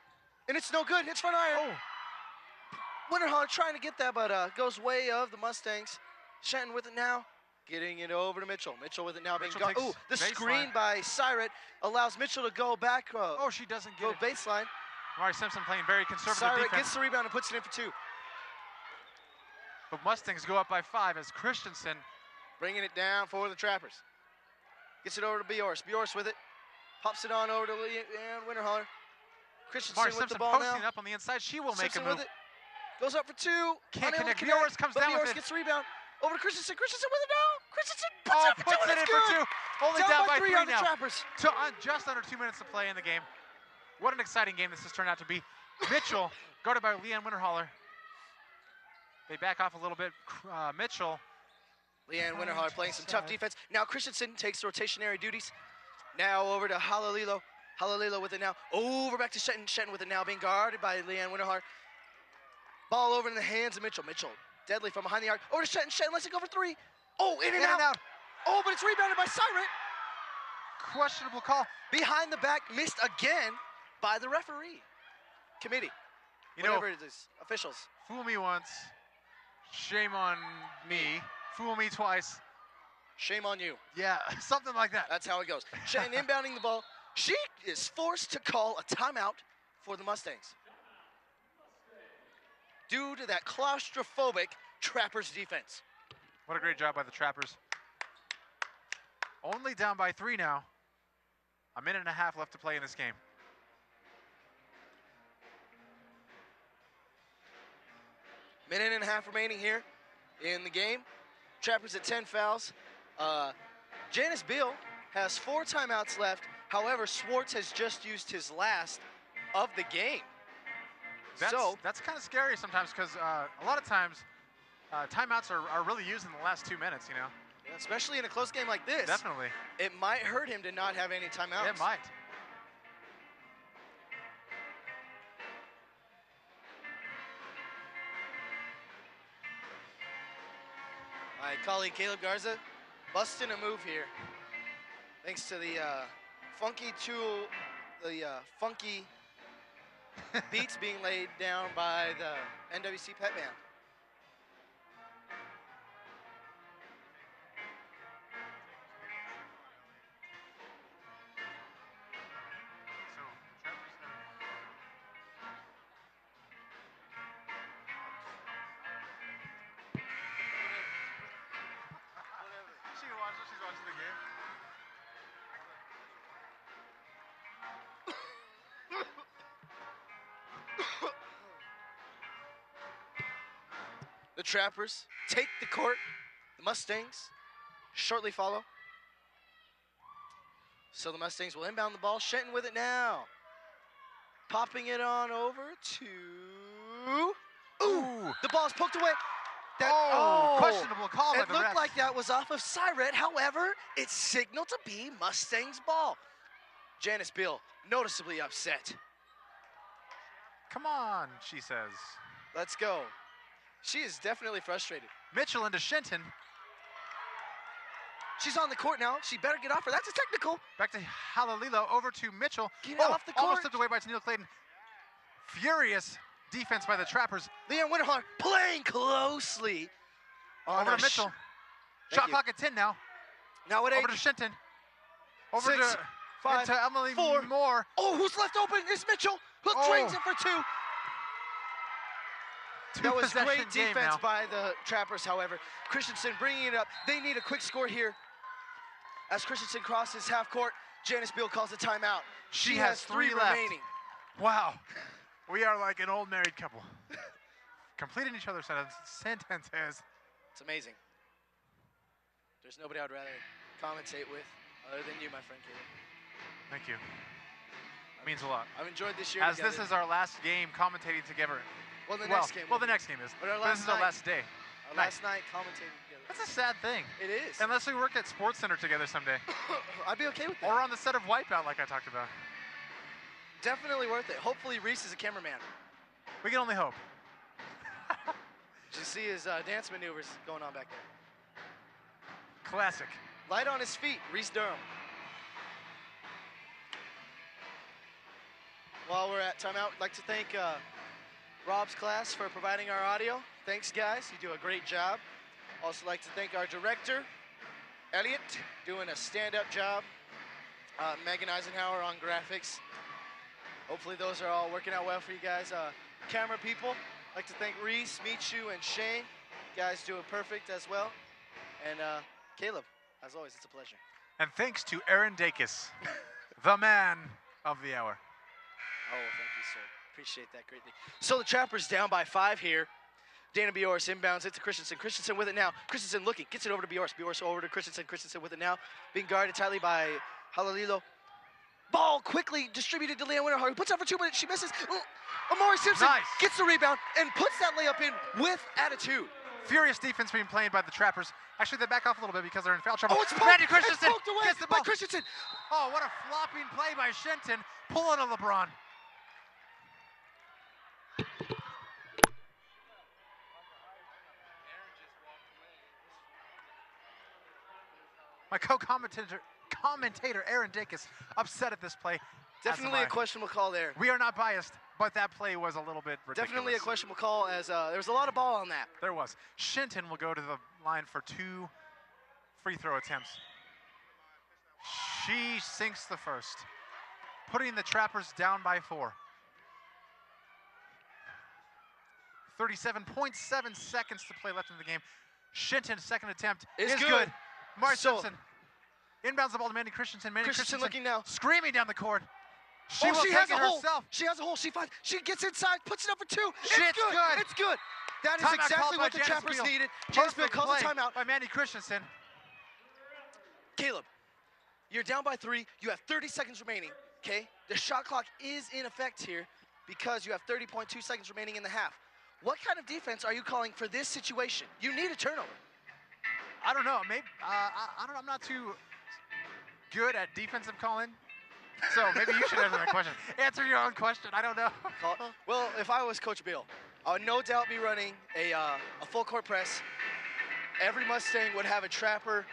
and it's no good. It's front iron. Oh. Winterholler trying to get that, but goes way of the Mustangs. Shenton with it now. Getting it over to Mitchell. Mitchell with it now being guarded. Ooh, the screen by Syret allows Mitchell to go back. She doesn't get go it. Baseline. Amari Simpson playing very conservative Syret defense. gets the rebound and puts it in for 2. But Mustangs go up by 5 as Christensen bringing it down for the Trappers. Gets it over to Bjorst. Bjorst with it. Pops it on over to Leanne Winterholler. Christensen Amari with Simpson the ball posting now. up on the inside. She will Simpson make a move. with it. Goes up for 2. Can't Unable to connect. Bjorst comes down with Bjorst it. gets the rebound. Over to Christensen. Christensen with it now. Christensen puts it puts it in for 2. Only down by 3 on the now. Trappers. Just under 2 minutes to play in the game. What an exciting game this has turned out to be. Mitchell, guarded by Leanne Winterholler. They back off a little bit. Mitchell. Leanne Winterholler playing some tough defense. Now Christensen takes rotationary duties. Now over to Halalilo. Halalilo with it now. Over back to Shenton. Shenton with it now being guarded by Leanne Winterholler. Ball over in the hands of Mitchell. Mitchell deadly from behind the arc. Over to Shenton. Shenton lets it go for 3. Oh, in and out. Oh, but it's rebounded by Syret. Questionable call. Behind the back, missed again by the referee. Committee. Whatever it is. Officials. Fool me once. Shame on me. Fool me twice. Shame on you. Yeah, something like that. That's how it goes. Shenton inbounding the ball. She is forced to call a timeout for the Mustangs due to that claustrophobic Trappers defense. What a great job by the Trappers. Only down by 3 now. A minute and a half left to play in this game. Minute and a half remaining here in the game. Trappers at 10 fouls. Janice Beal has 4 timeouts left. However, Schwartz has just used his last of the game. That's kind of scary sometimes because a lot of times timeouts are really used in the last 2 minutes, you know. Yeah, especially in a close game like this. Definitely. It might hurt him to not have any timeouts. It might. My colleague Caleb Garza busting a move here. Thanks to the funky beats being laid down by the NWC Pet Band. She's watching the game. The Trappers take the court. The Mustangs shortly follow. So the Mustangs will inbound the ball. Shenton with it now. Popping it on over to... Ooh! The ball's poked away. Questionable call by the It looked ref. like that was off of Siret. However, it's signaled to be Mustang's ball. Janice Beal noticeably upset. Come on, she says. Let's go. She is definitely frustrated. Mitchell into Shenton. She's on the court now. She better get off her. That's a technical. Back to Halalilo, over to Mitchell. Get off the court. Almost tipped away by Tennille Clayton. Furious defense by the Trappers. Leanne Winterholler playing closely. Over to Mitchell. Shot clock at 10 now. Now at 8. Over to Shenton. Over 6, to 5, into Emily 4. Moore. Oh, who's left open is Mitchell, who drains it for 2. That was great defense by the Trappers, however. Christensen bringing it up. They need a quick score here. As Christensen crosses half court, Janice Beal calls a timeout. She has 3 left. remaining. Wow. We are like an old married couple. Completing each other's sentences. It's amazing. There's nobody I would rather commentate with other than you, my friend Caleb. Thank you. Means a lot. I've enjoyed this year As together. this is our last game commentating together. Well, the next game. Well, the next game is. But our This is our last day. Our last night commentating together. That's a sad thing. It is. Unless we work at Sports Center together someday. I'd be okay with that. Or on the set of Wipeout like I talked about. Definitely worth it. Hopefully Reese is a cameraman. We can only hope. Did you see his dance maneuvers going on back there? Classic. Light on his feet, Reese Durham. While we're at timeout, I'd like to thank Rob's class for providing our audio. Thanks, guys. You do a great job. Also like to thank our director, Elliot, doing a stand-up job. Megan Eisenhower on graphics. Hopefully those are all working out well for you guys. Camera people, I'd like to thank Reese, Michu, and Shane. You guys doing perfect as well. And Caleb, as always, it's a pleasure. And thanks to Aaron Dacus, the man of the hour. Oh, thank you, sir. Appreciate that greatly. So the Trappers down by 5 here. Dana Bjors inbounds it to Christensen. Christensen with it now. Christensen looking, gets it over to Bjors. Bjors over to Christensen. Christensen with it now. Being guarded tightly by Halalilo. Ball quickly distributed to Leanne Winterholler, who puts up for 2 minutes. She misses. Amari Simpson gets the rebound and puts that layup in with attitude. Furious defense being played by the Trappers. Actually, they back off a little bit because they're in foul trouble. Oh, it's poked. Mandy Christensen It's poked away gets the by ball. Christensen. Oh, what a flopping play by Shenton. Pulling a LeBron. My commentator Aaron Dacus upset at this play. Definitely a questionable call there. We are not biased, but that play was a little bit ridiculous. Definitely a questionable call, as there was a lot of ball on that. There was. Shenton will go to the line for 2 free throw attempts. She sinks the first, putting the Trappers down by 4. 37.7 seconds to play left in the game. Shenton's second attempt is good. Mari Simpson inbounds the ball to Mandy Christensen. Mandy Christensen looking now. Screaming down the court. She She has a hole. herself. She has a hole. She gets inside, puts it up for 2. It's good. It's good. That is Timeout exactly called what by the Janice Trappers Beal. needed. Janice Beal Perfect calls a play timeout. by Mandy Christensen. Caleb, you're down by 3. You have 30 seconds remaining, okay? The shot clock is in effect here because you have 30.2 seconds remaining in the half. What kind of defense are you calling for this situation? You need a turnover. I don't know. Maybe I don't know. I'm not too good at defensive calling, so maybe you should answer that question. Answer your own question. I don't know. Well, if I was Coach Bill, I would no doubt be running a full court press. Every Mustang would have a trapper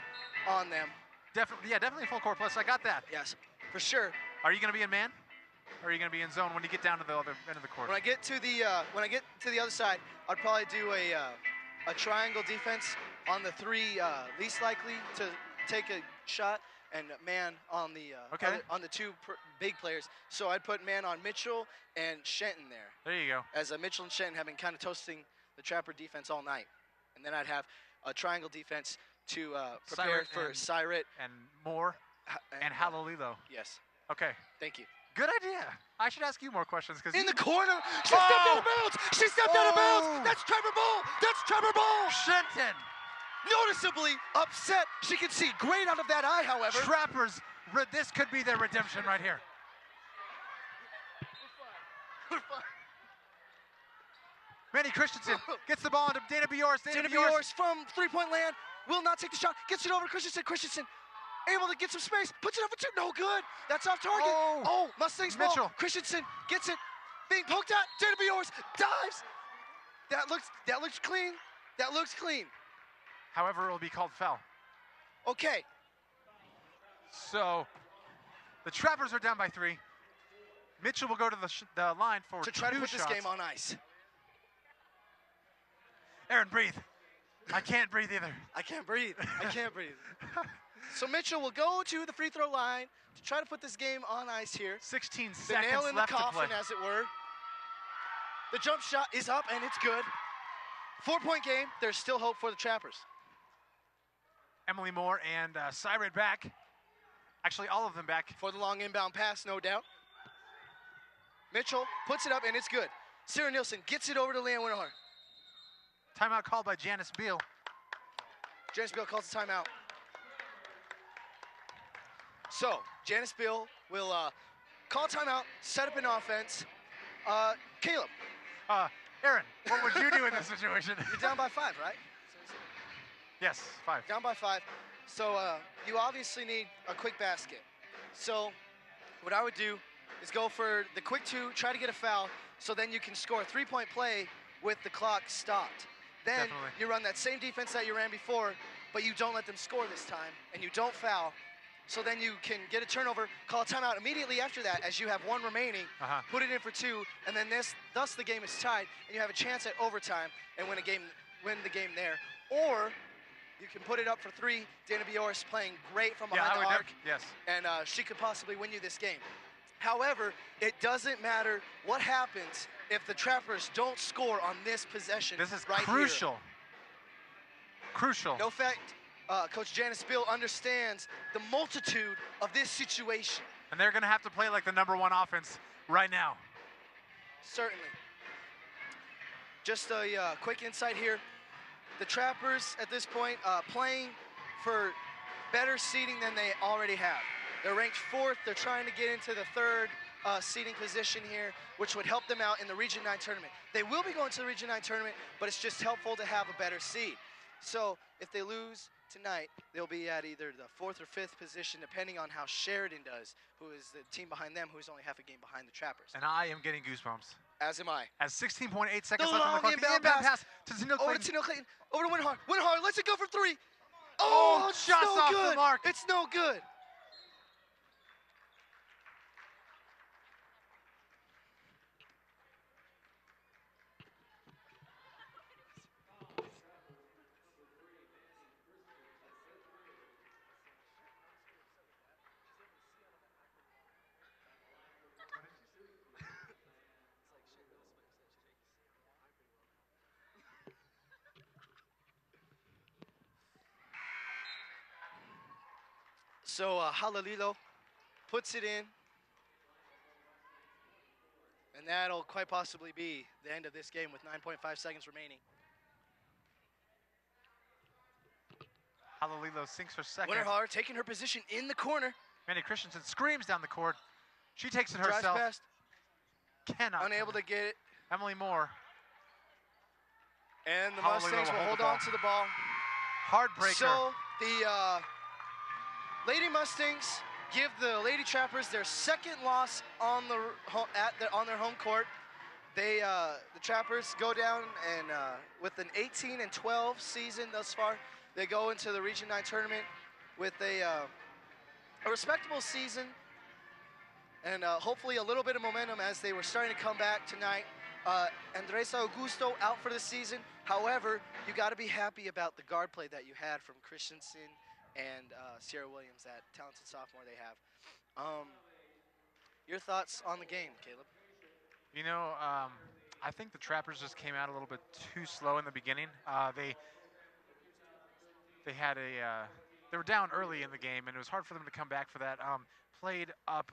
on them. Definitely full court plus. I got that. Yes, for sure. Are you going to be in man? Or are you going to be in zone when you get down to the other end of the court? When I get to the other side, I'd probably do a triangle defense on the three least likely to take a shot, and man on the on the two big players. So I'd put man on Mitchell and Shenton there. There you go. As Mitchell and Shenton have been kind of toasting the trapper defense all night, and then I'd have a triangle defense to prepare for Syrit and Moore and Halililo. Yes. Okay. Thank you. Good idea. I should ask you more questions because in the corner, she stepped out of bounds. She stepped out of bounds. That's Trevor Ball. That's Trevor Ball. Shenton. Noticeably upset. She can see great out of that eye, however. Trappers, this could be their redemption right here. We're fine. Manny Christensen gets the ball into Dana Bjorst. Dana Bjorst from three-point land will not take the shot. Gets it over to Christensen. Christensen able to get some space. Puts it up for two. No good. That's off target. Oh, Mustangs ball. Mitchell. Christensen gets it. Being poked at. Dana Bjorst dives. That looks clean. That looks clean. However, it will be called foul. Okay. So the Trappers are down by 3. Mitchell will go to the line for to try to put shots. This game on ice. Aaron, breathe. I can't breathe either. I can't breathe. I can't breathe. So Mitchell will go to the free throw line to try to put this game on ice here. 16 the seconds nail in left the coffin, to play. as it were. The jump shot is up, and it's good. 4-point game. There's still hope for the Trappers. Emily Moore and Syrit back. Actually, all of them back. For the long inbound pass, no doubt. Mitchell puts it up, and it's good. Sarah Nielsen gets it over to Leanne Winterhart. Timeout called by Janice Beal. Janice Beal calls the timeout. So, Janice Beal will call timeout, set up an offense. Caleb. Aaron, what would you do in this situation? You're down by 5, right? Yes, 5. Down by 5. So you obviously need a quick basket. So what I would do is go for the quick 2, try to get a foul, so then you can score a 3-point play with the clock stopped. Then Definitely. You run that same defense that you ran before, but you don't let them score this time, and you don't foul. So then you can get a turnover, call a timeout immediately after that as you have 1 remaining, put it in for 2, and then thus the game is tied, and you have a chance at overtime and win the game there. Or you can put it up for 3. Dana Bjorst playing great from behind the arc. Yes. And she could possibly win you this game. However, it doesn't matter what happens if the Trappers don't score on this possession. This is right crucial. Here. Crucial. No fact, Coach Janice Beal understands the multitude of this situation. And they're going to have to play like the #1 offense right now. Certainly. Just a quick insight here. The Trappers at this point playing for better seeding than they already have. They're ranked 4th. They're trying to get into the 3rd seeding position here, which would help them out in the Region 9 tournament. They will be going to the Region 9 tournament, but it's just helpful to have a better seed. So if they lose tonight, they'll be at either the 4th or 5th position, depending on how Sheridan does, who is the team behind them, who's only half a game behind the Trappers. And I am getting goosebumps. As am I. As 16.8 seconds the left on the clock, the inbound pass to Tennille Clayton. Over to Tennille Clayton. Over to Winterhart. Winterhart lets it go for 3. Oh, it's just no off good. the mark. It's no good. So Halililo puts it in, and that'll quite possibly be the end of this game with 9.5 seconds remaining. Halililo sinks her second. Winterhart taking her position in the corner. Manny Christensen screams down the court. She takes it Drives herself. past. Cannot. Unable to get it. Emily Moore. And the Honolulu Mustangs will hold the ball. on to the ball. Heartbreaker. So the Lady Mustangs give the Lady Trappers their second loss on their home court. They the Trappers go down and with an 18-12 season thus far. They go into the Region 9 tournament with a respectable season and hopefully a little bit of momentum as they were starting to come back tonight. Andresa Augusto out for the season. However, you got to be happy about the guard play that you had from Christensen and Sierra Williams, that talented sophomore they have. Your thoughts on the game, Caleb? You know, I think the Trappers just came out a little bit too slow in the beginning. They had they were down early in the game, and it was hard for them to come back for that. Played up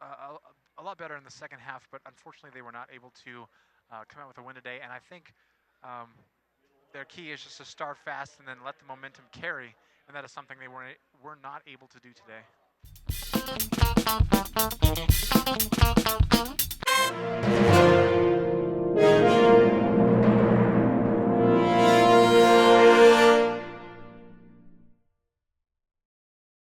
a lot better in the second half, but unfortunately they were not able to come out with a win today. And I think their key is just to start fast and then let the momentum carry, and that is something they were not able to do today.